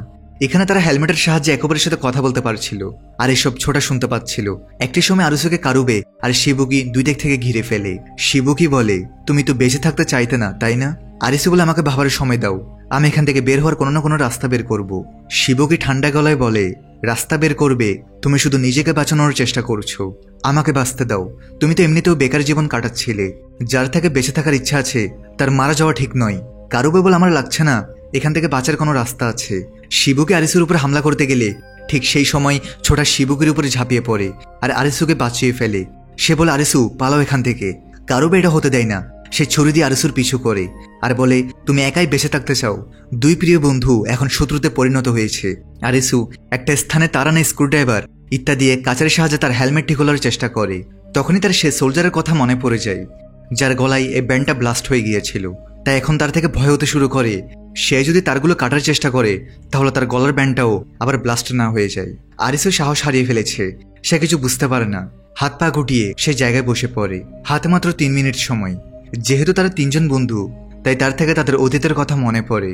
এখানে তারা হেলমেটের সাহায্যে একে অপরের সাথে কথা বলতে পারছিল, আর এসব ছোটা শুনতে পাচ্ছিল। একটি সময় আরিসুকে কারুবে আর শিবুকি দুই দিক থেকে ঘিরে ফেলে। শিবুকি বলে, তুমি তো বেঁচে থাকতে চাইতে না, তাই না? আরিসু বলে, আমাকে ভাবার সময় দাও, আমি এখান থেকে বের হওয়ার কোনো না কোনো রাস্তা বের করব। শিবুকি ঠান্ডা গলায় বলে, রাস্তা বের করবে? তুমি শুধু নিজেকে বাঁচানোর চেষ্টা করছো, আমাকে বাঁচতে দাও। তুমি তো এমনিতেও বেকার জীবন কাটাচ্ছিলে, যার থেকে বেঁচে থাকার ইচ্ছা আছে তার মারা যাওয়া ঠিক নয়। কারুবে বলে, আমার লাগছে না এখান থেকে বাঁচার কোনো রাস্তা আছে। শিবুকি আরিসুর উপর হামলা করতে গেলে ঠিক সেই সময় ছোটা শিবুকির উপরে ঝাঁপিয়ে পড়ে আর আরিসুকে বাঁচিয়ে ফেলে। সে বলে, আরিসু পালাও এখান থেকে। কারুবে এটা হতে দেয় না। সে ছুরি দিয়ে আরিসুর পিছু করে আর বলে, তুমি একাই বেঁচে থাকতে চাও? দুই প্রিয় বন্ধু এখন শত্রুতে পরিণত হয়েছে। আরিসু একটা স্থানে তারানা স্ক্রুড্রাইভার ইত্যাদি কাচের সাহায্যে তার হেলমেটটি খোলার চেষ্টা করে। তখনই তার সে সোলজারের কথা মনে পড়ে যায়, যার গলায় এই ব্যান্ডটা ব্লাস্ট হয়ে গিয়েছিল। তাই এখন তার থেকে ভয় হতে শুরু করে, সে যদি তারগুলো কাটার চেষ্টা করে তাহলে তার গলার ব্যান্ডটাও আবার ব্লাস্ট না হয়ে যায়। আরিসু সাহস হারিয়ে ফেলেছে, সে কিছু বুঝতে পারে না। হাত পা গুটিয়ে সে জায়গায় বসে পড়ে। হাতে মাত্র 3 মিনিট সময়। যেহেতু তারা 3 জন বন্ধু, তাই তার থেকে তাদের অতীতের কথা মনে পড়ে,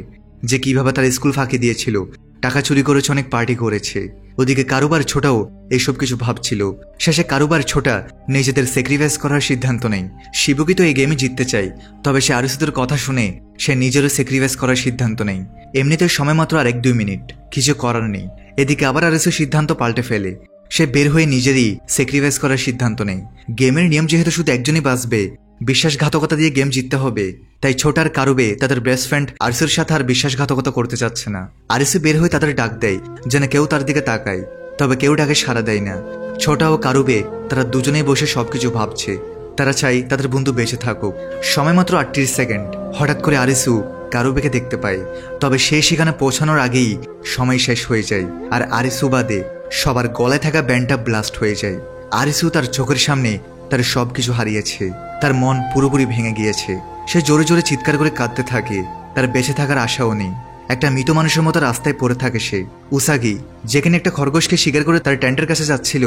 যে কিভাবে তার স্কুল ফাঁকি দিয়েছিল, টাকা চুরি করেছে, অনেক পার্টি করেছে। ওদিকে কারুবার ছোটাও এইসব কিছু ভাবছিল। শেষে কারুবার ছোটা নিজেদের স্যাক্রিফাইস করার সিদ্ধান্ত নেয়। শিবুকি তো এই গেমে জিততে চায়, তবে সে আরিসুদের কথা শুনে সে নিজেরও স্যাক্রিফাইস করার সিদ্ধান্ত নেয়। এমনিতে সময় মাত্র আর 1-2 মিনিট, কিছু করার নেই। এদিকে আবার আরিসু সিদ্ধান্ত পাল্টে ফেলে। সে বের হয়ে নিজেরই স্যাক্রিফাইস করার সিদ্ধান্ত নেয়। গেমের নিয়ম যেহেতু শুধু একজনই বাঁচবে, বিশ্বাসঘাতকতা দিয়ে গেম জিততে হবে, তাই ছোটার কারুবে তাদের বেস্ট ফ্রেন্ড আরিসুর সাথে আর বিশ্বাসঘাতকতা করতে চাচ্ছে না। আরিসু বের হয়ে তাদের ডাক দেয় যেন কেউ তার দিকে তাকায়, তবে কেউ ডাকে সাড়া দেয় না। ছোটা ও কারুবে তারা দুজনেই বসে সবকিছু ভাবছে। তারা চাই তাদের বন্ধু বেঁচে থাকুক। সময় মাত্র 38 সেকেন্ড। হঠাৎ করে আরিসু কারুবেকে দেখতে পায়, তবে সে সেখানে পৌঁছানোর আগেই সময় শেষ হয়ে যায়, আর আরিসু বাদে সবার গলায় থাকা ব্যান্ডটা ব্লাস্ট হয়ে যায়। আরিসু তার চোখের সামনে তার সবকিছু হারিয়েছে, তার মন পুরোপুরি ভেঙে গিয়েছে। সে জোরে জোরে চিৎকার করে কাঁদতে থাকে, তার বেঁচে থাকার আশাও নেই। একটা মৃত মানুষের মতো রাস্তায় পড়ে থাকে সে। উসাগি যেখানে একটা খরগোশকে শিকার করে তার টেন্টের কাছে যাচ্ছিল,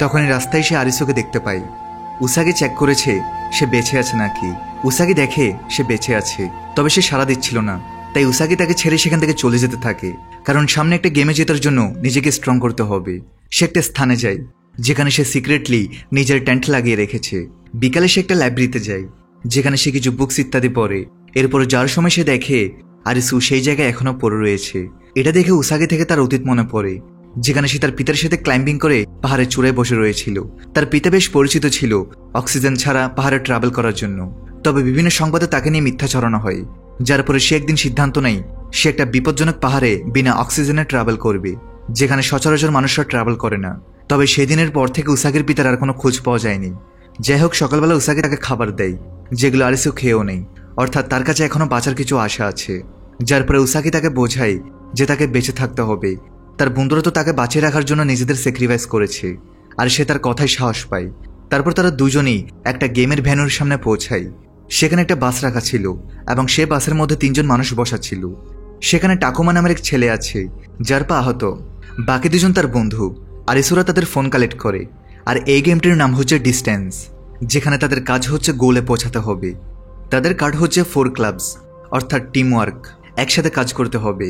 তখনই রাস্তায় সে আরিসুকে দেখতে পায়। উসাগি চেক করেছে সে বেঁচে আছে নাকি। উসাগি দেখে সে বেঁচে আছে, তবে সে সাড়া দিচ্ছিল না। তাই উসাগি তাকে ছেড়ে সেখান থেকে চলে যেতে থাকে, কারণ সামনে একটা গেমে জেতার জন্য নিজেকে স্ট্রং করতে হবে। সে একটা স্থানে যায় যেখানে সে সিক্রেটলি নিজের টেন্ট লাগিয়ে রেখেছে। বিকালে সে একটা লাইব্রেরিতে যায় যেখানে সে কিছু বুকস ইত্যাদি পড়ে। এরপর যার সময় সে দেখে আরিসু সেই জায়গায় এখনো পড়ে রয়েছে। এটা দেখে উসাগি থেকে তার অতীত মনে পড়ে, যেখানে সে তার পিতার সাথে ক্লাইম্বিং করে পাহাড়ের চূড়ায় বসে রয়েছিল। তার পিতা বেশ পরিচিত ছিল অক্সিজেন ছাড়া পাহাড়ে ট্রাভেল করার জন্য, তবে বিভিন্ন সংবাদে তাকে নিয়ে মিথ্যা ছড়ানো হয়। যার পরে সে একদিন সিদ্ধান্ত নেয় সে একটা বিপজ্জনক পাহাড়ে বিনা অক্সিজেনে ট্রাভেল করবে, যেখানে সচরাচর মানুষরা ট্রাভেল করে না। তবে সেদিনের পর থেকে উসাগির পিতার আর কোনো খোঁজ পাওয়া যায়নি। যাই হোক, সকালবেলা উসাগি তাকে খাবার দেয় যেগুলো আরিসু খেয়েও নেই, অর্থাৎ তার কাছে এখনো বাঁচার কিছু আশা আছে। যার পরে উসাগি তাকে বোঝায় যে তাকে বেঁচে থাকতে হবে। তার বন্ধুরা তো তাকে বাঁচিয়ে রাখার জন্য নিজেদের স্যাক্রিফাইস করেছে, আর সে তার কথায় সাহস পায়। তারপর তারা দুজনেই একটা গেমের ভ্যানুর সামনে পৌঁছায়। সেখানে একটা বাস রাখা ছিল এবং সে বাসের মধ্যে 3 জন মানুষ বসা ছিল। সেখানে টাকুমা নামের এক ছেলে আছে যার পা আহত, বাকি 2 জন তার বন্ধু। আরিসুরা তাদের ফোন কালেক্ট করে। আর এই গেমটির নাম হচ্ছে ডিস্টেন্স, যেখানে তাদের কাজ হচ্ছে গোলে পৌঁছাতে হবে। তাদের কার্ড হচ্ছে 4 ক্লাবস, অর্থাৎ টিম ওয়ার্ক, একসাথে কাজ করতে হবে।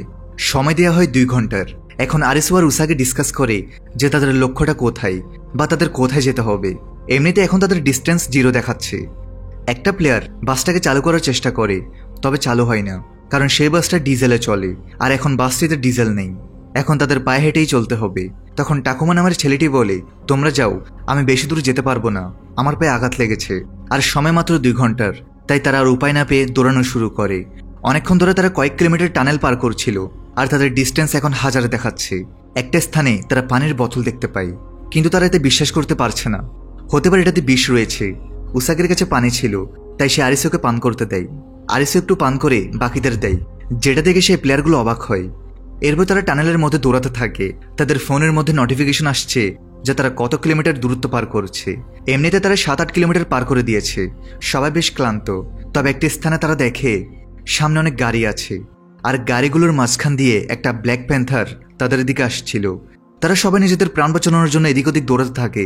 সময় দেওয়া হয় 2 ঘন্টার। এখন আরিসু আর উসাগি ডিসকাস করে যে তাদের লক্ষ্যটা কোথায় বা তাদের কোথায় যেতে হবে। এমনিতে এখন তাদের ডিস্টেন্স 0 দেখাচ্ছে। একটা প্লেয়ার বাসটাকে চালু করার চেষ্টা করে, তবে চালু হয় না, কারণ সেই বাসটা ডিজেলে চলে আর এখন বাসটিতে ডিজেল নেই। এখন তাদের পায়ে হেঁটেই চলতে হবে। তখন টাকুমা নামের ছেলেটি বলে, তোমরা যাও, আমি বেশি দূর যেতে পারবো না, আমার পায়ে আঘাত লেগেছে। আর সময় মাত্র 2 ঘন্টার, তাই তারা আর উপায় না পেয়ে দৌড়ানো শুরু করে। অনেকক্ষণ ধরে তারা কয়েক কিলোমিটার টানেল পার করছিল, আর তাদের ডিস্টেন্স এখন 1000 দেখাচ্ছে। একটা স্থানে তারা পানির বোতল দেখতে পায়, কিন্তু তারা এতে বিশ্বাস করতে পারছে না। হতে পারে এটাতে বিষ রয়েছে। উসাগির কাছে পানি ছিল, তাই সে আরিসুকে পান করতে দেয়। আরিসু একটু পান করে বাকিদের দেয়, যেটা দেখে সেই প্লেয়ারগুলো অবাক হয়। এরপর তারা টানেলের মধ্যে দৌড়াতে থাকে। তাদের ফোনের মধ্যে নোটিফিকেশন আসছে যে তারা কত কিলোমিটার দূরত্ব পার করছে। এমনিতে তারা 7-8 কিলোমিটার পার করে দিয়েছে। সবাই বেশ ক্লান্ত। তবে একটি স্থানে তারা দেখে সামনে অনেক গাড়ি আছে, আর গাড়িগুলোর মাঝখান দিয়ে একটা ব্ল্যাক প্যান্থার তাদের দিকে আসছিল। তারা সবাই নিজেদের প্রাণ বাঁচানোর জন্য এদিক ওদিক দৌড়াতে থাকে,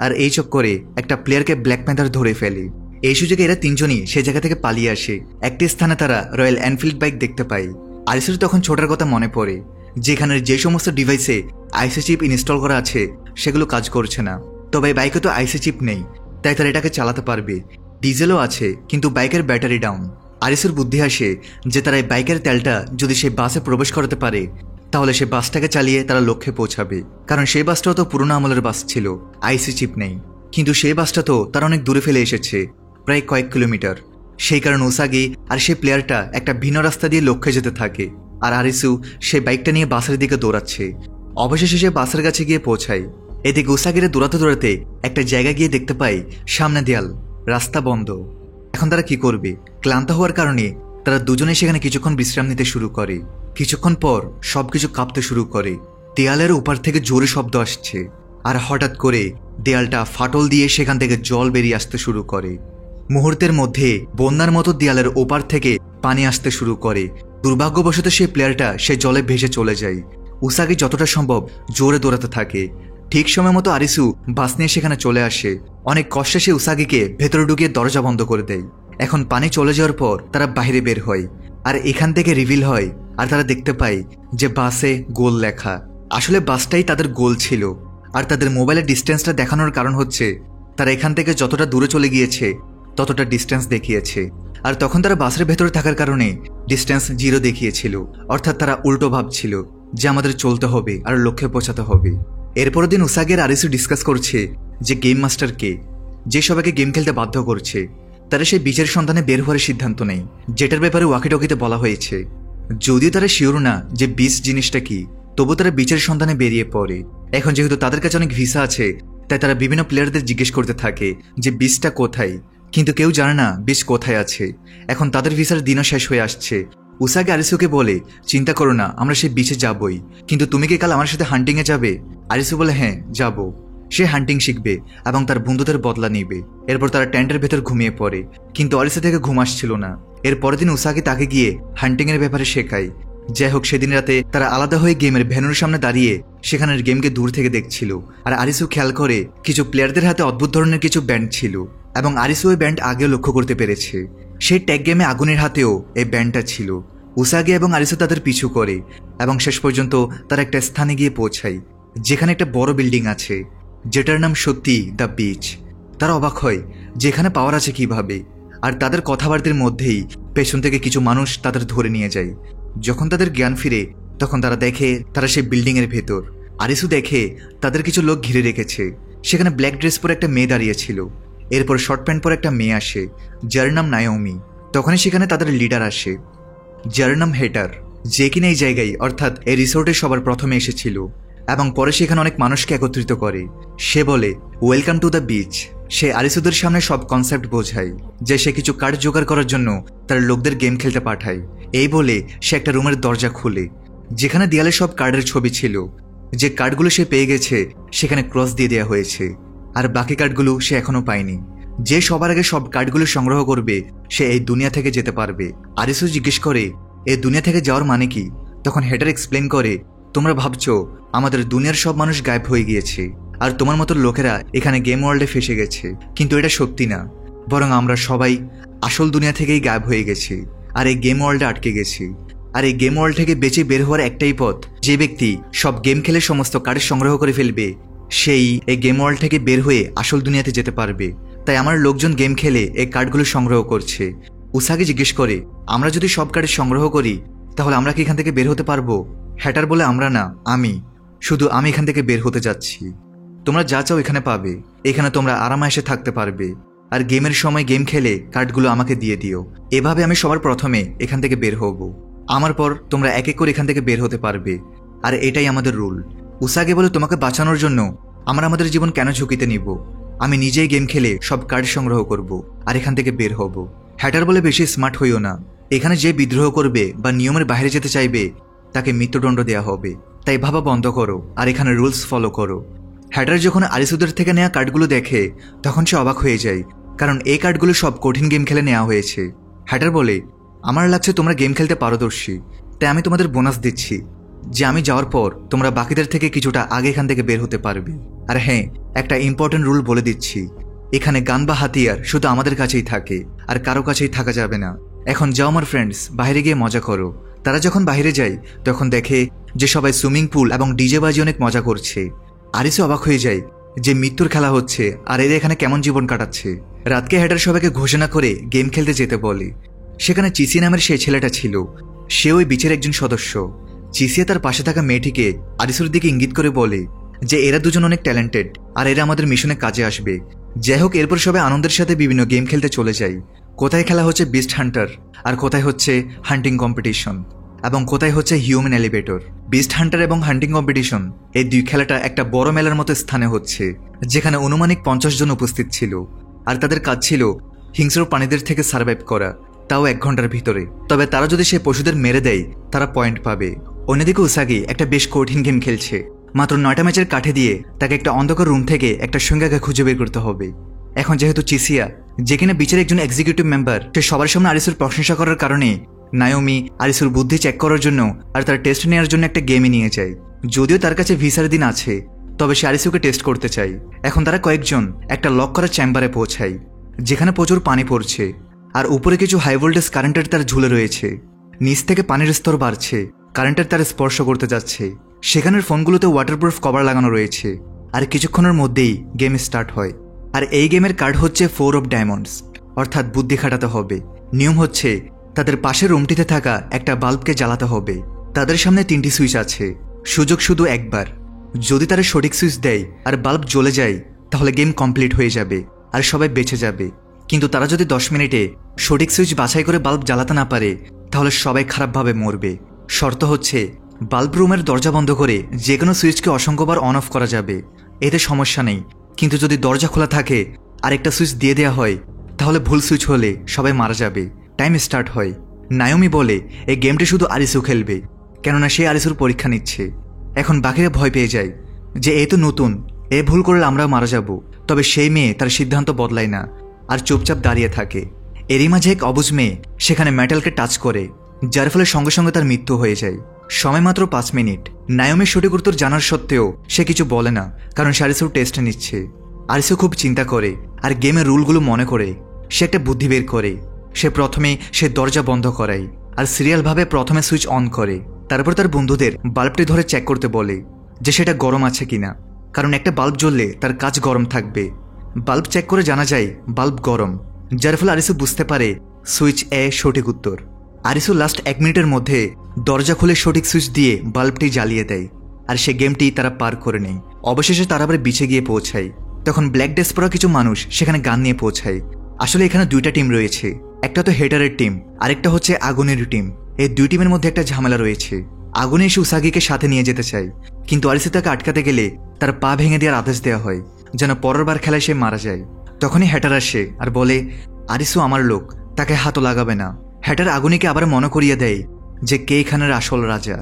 আর এই চক্করে একটা প্লেয়ারকে ব্ল্যাক প্যান্থার ধরে ফেলে। এই সুযোগে এরা 3 জনই সে জায়গা থেকে পালিয়ে আসে। একটি স্থানে তারা রয়্যাল এনফিল্ড বাইক দেখতে পায়। আরিসুর তখন ছোটার কথা মনে পড়ে, যেখানে যে সমস্ত ডিভাইসে আইসি চিপ ইনস্টল করা আছে সেগুলো কাজ করছে না। তবে বাইকে তো আইসি চিপ নেই, তাই তারা এটাকে চালাতে পারবে। ডিজেলও আছে, কিন্তু বাইকের ব্যাটারি ডাউন। আরিসুর বুদ্ধি আসে যে তারা এই বাইকের তেলটা যদি সেই বাসে প্রবেশ করাতে পারে, তাহলে সে বাসটাকে চালিয়ে তারা লক্ষ্যে পৌঁছাবে। কারণ সেই বাসটাও তো পুরোনো আমলের বাস ছিল, আইসি চিপ নেই। কিন্তু সেই বাসটা তো তারা অনেক দূরে ফেলে এসেছে, প্রায় কয়েক কিলোমিটার। সেই কারণে উসাগি আর সেই প্লেয়ারটা একটা ভিন্ন রাস্তা দিয়ে লক্ষ্যে যেতে থাকে, আর আরিসু সেই বাইকটা নিয়ে বাসের দিকে দৌড়াচ্ছে। অবশেষে সে বাসের কাছে গিয়ে পৌঁছায়। এদিকে উসাগিরে দৌড়াতে দৌড়াতে একটা জায়গা গিয়ে দেখতে পায় সামনে দেয়াল, রাস্তা বন্ধ। এখন তারা কি করবে? ক্লান্ত হওয়ার কারণে তারা দুজনে সেখানে কিছুক্ষণ বিশ্রাম নিতে শুরু করে। কিছুক্ষণ পর সবকিছু কাঁপতে শুরু করে। দেয়ালের উপর থেকে জোরে শব্দ আসছে, আর হঠাৎ করে দেয়ালটা ফাটল দিয়ে সেখান থেকে জল বেরিয়ে আসতে শুরু করে। মুহূর্তের মধ্যে বন্যার মতো দেয়ালের ওপার থেকে পানি আসতে শুরু করে। দুর্ভাগ্যবশত সেই প্লেয়ারটা সে জলে ভেসে চলে যায়। উসাগি যতটা সম্ভব জোরে দৌড়াতে থাকে। ঠিক সময় মতো আরিসু বাস নিয়ে সেখানে চলে আসে। অনেক কষ্টে সে উসাগিকে ভেতরে ঢুকিয়ে দরজা বন্ধ করে দেয়। এখন পানি চলে যাওয়ার পর তারা বাইরে বের হয়, আর এখান থেকে রিভিল হয়, আর তারা দেখতে পায় যে বাসে গোল লেখা। আসলে বাসটাই তাদের গোল ছিল। আর তাদের মোবাইলের ডিস্টেন্সটা দেখানোর কারণ হচ্ছে তারা এখান থেকে যতটা দূরে চলে গিয়েছে ততটা ডিস্টেন্স দেখিয়েছে। আর তখন তারা বাসের ভেতরে থাকার কারণে ডিস্টেন্স 0 দেখিয়েছিল, অর্থাৎ তারা উল্টো ভাবছিল যে আমাদের চলতে হবে আর লক্ষ্যে পৌঁছাতে হবে। এরপরের দিন উসাগি আর আরিসু ডিসকাস করছে যে গেম মাস্টার কে, যে সবাইকে গেম খেলতে বাধ্য করছে। তারা সেই বীজের সন্ধানে বের হওয়ার সিদ্ধান্ত নেয়, যেটার ব্যাপারে ওয়াকিটকিতে বলা হয়েছে। যদিও তারা শিওর না যে বীজ জিনিসটা কি, তবু তারা বীজের সন্ধানে বেরিয়ে পড়ে। এখন যেহেতু তাদের কাছে অনেক ভিসা আছে, তাই তারা বিভিন্ন প্লেয়ারদের জিজ্ঞেস করতে থাকে যে বীজটা কোথায়, কিন্তু কেউ জানে না বীজ কোথায় আছে। এখন তাদের ভিসার দিনও শেষ হয়ে আসছে। উসাগি আরিসুকে বলে, চিন্তা করো না, আমরা সেই বিচে যাবই, কিন্তু তুমি কি কাল আমার সাথে হান্টিংয়ে যাবে? আরিসু বলে, হ্যাঁ যাব। সে হান্টিং শিখবে এবং তার বন্ধুদের বদলা নিবে। এরপর তারা টেন্টের ভেতর ঘুমিয়ে পড়ে, কিন্তু আরিসু থেকে ঘুম আসছিল না। এর পরের দিন উসাগি তাকে গিয়ে হান্টিংয়ের ব্যাপারে শেখায়, যাই হোক, সেদিন রাতে তারা আলাদা হয়ে গেমের ভ্যানুর সামনে দাঁড়িয়ে সেখানের গেমকে দূর থেকে দেখছিল। আর আরিসু খেয়াল করে কিছু প্লেয়ারদের হাতে অদ্ভুত ধরনের কিছু ব্যান্ড ছিল, এবং আরিসু ওই ব্যান্ড আগেও লক্ষ্য করতে পেরেছে। সেই ট্যাগ গেমে আগুনের হাতেও এই ব্যান্ডটা ছিল। উসাগি এবং আরিসু তাদের পিছু করে এবং শেষ পর্যন্ত তারা একটা স্থানে গিয়ে পৌঁছায়, যেখানে একটা বড় বিল্ডিং আছে, যেটার নাম সত্যি দ্য বিচ। তারা অবাক হয় যেখানে পাওয়ার আছে কিভাবে, আর তাদের কথাবার্তার মধ্যেই পেছন থেকে কিছু মানুষ তাদের ধরে নিয়ে যায়। যখন তাদের জ্ঞান ফিরে তখন তারা দেখে তারা সেই বিল্ডিংয়ের ভেতর। আরিসু দেখে তাদের কিছু লোক ঘিরে রেখেছে। সেখানে ব্ল্যাক ড্রেস পরে একটা মেয়ে দাঁড়িয়েছিল। এরপর শর্ট প্যান্ট পরে একটা মেয়ে আসে, যার নাম নায়োমি। তখনই সেখানে তাদের লিডার আসে, যার নাম হেটার, যে কিনা এই জায়গায় অর্থাৎ এই রিসোর্টে সবার প্রথমে এসেছিল এবং পরে সেখানে অনেক মানুষকে একত্রিত করে। সে বলে ওয়েলকাম টু দ্য বিচ। সে আরিসুদের সামনে সব কনসেপ্ট বোঝায়, যে সে কিছু কার্ড জোগাড় করার জন্য তার লোকদের গেম খেলতে পাঠায়। এই বলে সে একটা রুমের দরজা খুলে, যেখানে দেয়ালে সব কার্ডের ছবি ছিল। যে কার্ডগুলো সে পেয়ে গেছে সেখানে ক্রস দিয়ে দেওয়া হয়েছে, আর বাকি কার্ডগুলো সে এখনো পায়নি। যে সবার আগে সব কার্ডগুলো সংগ্রহ করবে সে এই দুনিয়া থেকে যেতে পারবে। আরিসু জিজ্ঞেস করে এই দুনিয়া থেকে যাওয়ার মানে কি? তখন হেটার এক্সপ্লেন করে, তোমরা ভাবছো আমাদের দুনিয়ার সব মানুষ গায়েব হয়ে গিয়েছে আর তোমার মতো লোকেরা এখানে গেম ওয়ার্ল্ডে ফেসে গেছে, কিন্তু এটা সত্যি না। বরং আমরা সবাই আসল দুনিয়া থেকেই গায়েব হয়ে গেছি আর এই গেম ওয়ার্ল্ডে আটকে গেছি। আর এই গেম ওয়ার্ল্ড থেকে বেঁচে বের হওয়ার একটাই পথ, যে ব্যক্তি সব গেম খেলে সমস্ত কার্ড সংগ্রহ করে ফেলবে সেই এই গেম ওয়ার্ল্ড থেকে বের হয়ে আসল দুনিয়াতে যেতে পারবে। তাই আমার লোকজন গেম খেলে এই কার্ডগুলো সংগ্রহ করছে। উসাগি জিজ্ঞেস করে, আমরা যদি সব কার্ড সংগ্রহ করি তাহলে আমরা কি এখান থেকে বের হতে পারবো? হ্যাটার বলে, আমরা না, আমি এখান থেকে বের হতে যাচ্ছি। তোমরা যা চাও এখানে পাবে, এখানে তোমরা আরামায়েশে থাকতে পারবে, আর গেমের সময় গেম খেলে কার্ডগুলো আমাকে দিয়ে দিও। এভাবে আমি সবার প্রথমে এখান থেকে বের হব, আমার পর তোমরা এক এক করে এখান থেকে বের হতে পারবে, আর এটাই আমাদের রুল। উসাগি বলে, তোমাকে বাঁচানোর জন্য আমরা আমাদের জীবন কেন ঝুঁকিতে নিব? আমি নিজেই গেম খেলে সব কার্ড সংগ্রহ করব আর এখান থেকে বের হব। হ্যাটার বলে, বেশি স্মার্ট হইও না, এখানে যে বিদ্রোহ করবে বা নিয়মের বাইরে যেতে চাইবে তাকে মৃত্যুদণ্ড দেওয়া হবে, তাই ভাবা বন্ধ করো আর এখানে রুলস ফলো করো। হ্যাটার যখন আরিসুদের থেকে নেওয়া কার্ডগুলো দেখে তখন সে অবাক হয়ে যায়, কারণ এই কার্ডগুলো সব কঠিন গেম খেলে নেওয়া হয়েছে। হ্যাটার বলে, আমার লাগছে তোমরা গেম খেলতে পারদর্শী, তাই আমি তোমাদের বোনাস দিচ্ছি যে আমি যাওয়ার পর তোমরা বাকিদের থেকে কিছুটা আগে এখান থেকে বের হতে পারবে। আর হ্যাঁ, একটা ইম্পর্টেন্ট রুল বলে দিচ্ছি, এখানে গান বা হাতিয়ার শুধু আমাদের কাছেই থাকে, আর কারো কাছেই থাকা যাবে না। এখন যাও আমার ফ্রেন্ডস, বাইরে গিয়ে মজা করো। তারা যখন বাইরে যায় তখন দেখে যে সবাই সুইমিং পুল এবং ডিজে বাজি অনেক মজা করছে। আরিসু অবাক হয়ে যায় যে মৃত্যুর খেলা হচ্ছে আর এরা এখানে কেমন জীবন কাটাচ্ছে। রাতকে হেডার সবাইকে ঘোষণা করে গেম খেলতে যেতে বলে। সেখানে চিসি নামের সেই ছেলেটা ছিল, সে ওই বিচের একজন সদস্য। চিসিয়া তার পাশে থাকা মেয়েটিকে আরিসুর দিকে ইঙ্গিত করে বলে যে এরা দুজন অনেক ট্যালেন্টেড আর এরা আমাদের মিশনে কাজে আসবে। যাই হোক, এরপর সবাই আনন্দের সাথে বিভিন্ন গেম খেলতে চলে যায়। কোথায় খেলা হচ্ছে বিস্ট হান্টার, আর কোথায় হচ্ছে হান্টিং কম্পিটিশন, এবং কোথায় হচ্ছে হিউম্যান এলিভেটর। বিস্ট হান্টার এবং হান্টিং কম্পিটিশন এই দুই খেলাটা একটা বড় মেলার মতো স্থানে হচ্ছে, যেখানে অনুমানিক 50 জন উপস্থিত ছিল, আর তাদের কাজ ছিল হিংস্র প্রাণীদের থেকে সার্ভাইভ করা, তাও 1 ঘন্টার ভিতরে। তবে তারা যদি সেই পশুদের মেরে দেয় তারা পয়েন্ট পাবে। অন্যদিকে উসাগি একটা বেশ কঠিন গেম খেলছে। মাত্র 9টা ম্যাচের কাঠে দিয়ে তাকে একটা অন্ধকার রুম থেকে একটা সংজ্ঞাকে খুঁজে বের করতে হবে। এখন যেহেতু চিসিয়া, যে কিনা বিচের একজন এক্সিকিউটিভ মেম্বার, সে সবার সামনে আরিসুর প্রশংসা করার কারণে নায়োমি আরিসুর বুদ্ধি চেক করার জন্য আর তার টেস্ট নেওয়ার জন্য একটা গেমে নিয়ে যায়। যদিও তার কাছে ভিসার দিন আছে, তবে সে আরিসুকে টেস্ট করতে চায়। এখন তারা কয়েকজন একটা লক করা চেম্বারে পৌঁছায়, যেখানে প্রচুর পানি পড়ছে, আর উপরে কিছু হাই ভোল্টেজ কারেন্টের তার ঝুলে রয়েছে। নিচ থেকে পানির স্তর বাড়ছে, কারেন্টের তার স্পর্শ করতে যাচ্ছে। সেখানের ফোনগুলোতে ওয়াটারপ্রুফ কভার লাগানো রয়েছে, আর কিছুক্ষণের মধ্যেই গেম স্টার্ট হয়। আর এই গেমের কার্ড হচ্ছে 4 অফ ডায়মন্ডস, অর্থাৎ বুদ্ধি খাটাতে হবে। নিয়ম হচ্ছে তাদের পাশের রুমটিতে থাকা একটা বাল্বকে জ্বালাতে হবে। তাদের সামনে 3টি সুইচ আছে, সুযোগ শুধু একবার। যদি তারা সঠিক সুইচ দেয় আর বাল্ব জ্বলে যায় তাহলে গেম কমপ্লিট হয়ে যাবে আর সবাই বেঁচে যাবে। কিন্তু তারা যদি 10 মিনিটে সঠিক সুইচ বাছাই করে বাল্ব জ্বালাতে না পারে তাহলে সবাই খারাপভাবে মরবে। শর্ত হচ্ছে বাল্ব রুমের দরজা বন্ধ করে যে কোনো সুইচকে অসংখ্যবার অন অফ করা যাবে, এতে সমস্যা নেই। কিন্তু যদি দরজা খোলা থাকে আর একটা সুইচ দিয়ে দেওয়া হয় তাহলে ভুল সুইচ হলে সবাই মারা যাবে। টাইম স্টার্ট হয়। নায়োমি বলে এই গেমটি শুধু আরিসু খেলবে, কেননা সে আরিসুর পরীক্ষা নিচ্ছে। এখন বাকিরা ভয় পেয়ে যায় যে এ তো নতুন, এ ভুল করলে আমরাও মারা যাব। তবে সেই মেয়ে তার সিদ্ধান্ত বদলায় না আর চুপচাপ দাঁড়িয়ে থাকে। এরই মাঝে এক অবুঝ মেয়ে সেখানে মেটালকে টাচ করে যার ফলে সঙ্গে সঙ্গে তার মৃত্যু হয়ে যায়। সময় মাত্র 5 মিনিট। নায়োমির সঠিক উত্তর জানার সত্ত্বেও সে কিছু বলে না, কারণ সে আরিসুর টেস্ট নিচ্ছে। আরিসু খুব চিন্তা করে আর গেমের রুলগুলো মনে করে সে একটা বুদ্ধি বের করে। সে দরজা বন্ধ করায় আর সিরিয়ালভাবে প্রথমে সুইচ অন করে। তারপর তার বন্ধুদের বাল্বটি ধরে চেক করতে বলে যে সেটা গরম আছে কিনা, কারণ একটা বাল্ব জ্বললে তার কাজ গরম থাকবে। বাল্ব চেক করে জানা যায় বাল্ব গরম, যার ফলে আরিসু বুঝতে পারে সুইচ এ সঠিক উত্তর। আরিসু লাস্ট 1 মিনিটের মধ্যে দরজা খুলে সঠিক সুইচ দিয়ে বাল্বটি জ্বালিয়ে দেয় আর সে গেমটি তারা পার করে নেয়। অবশেষে তারা আবার বিচে গিয়ে পৌঁছায়। তখন ব্ল্যাক ড্রেস পরা কিছু মানুষ সেখানে গান নিয়ে পৌঁছায়। আসলে এখানে 2টা টিম রয়েছে, একটা তো হেটারের টিম, আরেকটা হচ্ছে আগুনের টিম। এই 2 টিমের মধ্যে একটা ঝামেলা রয়েছে। আগুনে এসে উসাগিকে সাথে নিয়ে যেতে চায়, কিন্তু আরিসু তাকে আটকাতে গেলে তার পা ভেঙে দেওয়ার আদেশ দেওয়া হয় যেন পরের বার খেলায় সে মারা যায়। তখনই হ্যাটার আসে আর বলে আরিসু আমার লোক, তাকে হাতও লাগাবে না। হ্যাটার আগুনিকে আবার মনে করিয়ে দেয় যে কে এখানের আসল রাজা।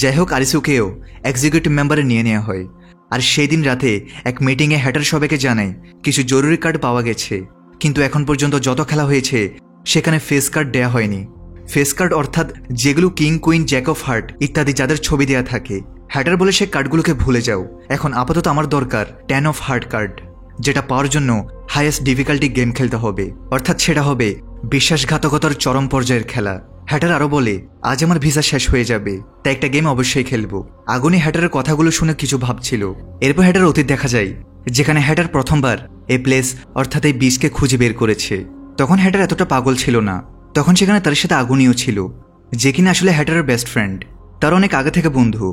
যাই হোক, আরিসুকেও এক্সিকিউটিভ মেম্বারে নিয়ে নেওয়া হয়। আর সেই দিন রাতে এক মিটিংয়ে হ্যাটার সবাইকে জানায় কিছু জরুরি কার্ড পাওয়া গেছে, কিন্তু এখন পর্যন্ত যত খেলা হয়েছে সেখানে ফেস কার্ড দেয়া হয়নি। ফেস কার্ড অর্থাৎ যেগুলো king, queen, Jack of heart ইত্যাদি যাদের ছবি দেয়া থাকে। হ্যাটার বলে সে কার্ডগুলোকে ভুলে যাও, এখন আপাতত আমার দরকার 10 অফ হার্ট কার্ড, যেটা পাওয়ার জন্য হাইয়েস্ট ডিফিকাল্টি গেম খেলতে হবে, অর্থাৎ সেটা হবে বিশ্বাসঘাতকতার চরম পর্যায়ের খেলা। হ্যাটার আরও বলে আজ আমার ভিসা শেষ হয়ে যাবে, তাই একটা গেম অবশ্যই খেলবো। আগুনি হ্যাটারের কথাগুলো শুনে কিছু ভাবছিল। এরপর হ্যাটার অতীত দেখা যায়, যেখানে হ্যাটার প্রথমবার এই প্লেস অর্থাৎ এই বীজকে খুঁজে বের করেছে। তখন হ্যাটার এতটা পাগল ছিল না, তখন সেখানে তার সাথে আগুনিও ছিল, যে কিনা আসলে হ্যাটারের বেস্ট ফ্রেন্ড, তার অনেক আগে থেকে বন্ধু।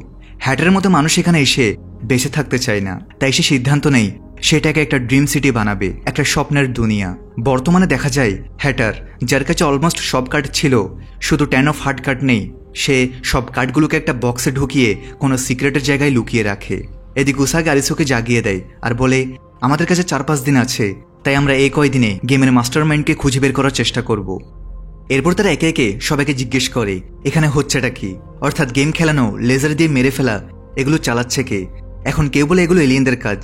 হ্যাটারের মতো মানুষ এখানে এসে বেঁচে থাকতে চায় না, তাই সে সিদ্ধান্ত নেই সেটাকে একটা ড্রিম সিটি বানাবে, একটা স্বপ্নের দুনিয়া। বর্তমানে দেখা যায় হ্যাটার, যার কাছে অলমোস্ট সব কার্ড ছিল, শুধু 10 অফ হার্ট কার্ড নেই, সে সব কার্ডগুলোকে একটা বক্সে ঢুকিয়ে কোনো সিক্রেটের জায়গায় লুকিয়ে রাখে। এদিকে উসাগি আরিসুকে জাগিয়ে দেয় আর বলে আমাদের কাছে 4-5 দিন আছে, তাই আমরা এই কয়দিনে গেমের মাস্টার মাইন্ডকে খুঁজে বের করার চেষ্টা করব। এরপর তারা একে একে সবাইকে জিজ্ঞেস করে এখানে হচ্ছেটা কি, অর্থাৎ গেম খেলানো, লেজার দিয়ে মেরে ফেলা, এগুলো চালাচ্ছে কে। এখন কেউ বলে এগুলো এলিয়েনদের কাজ,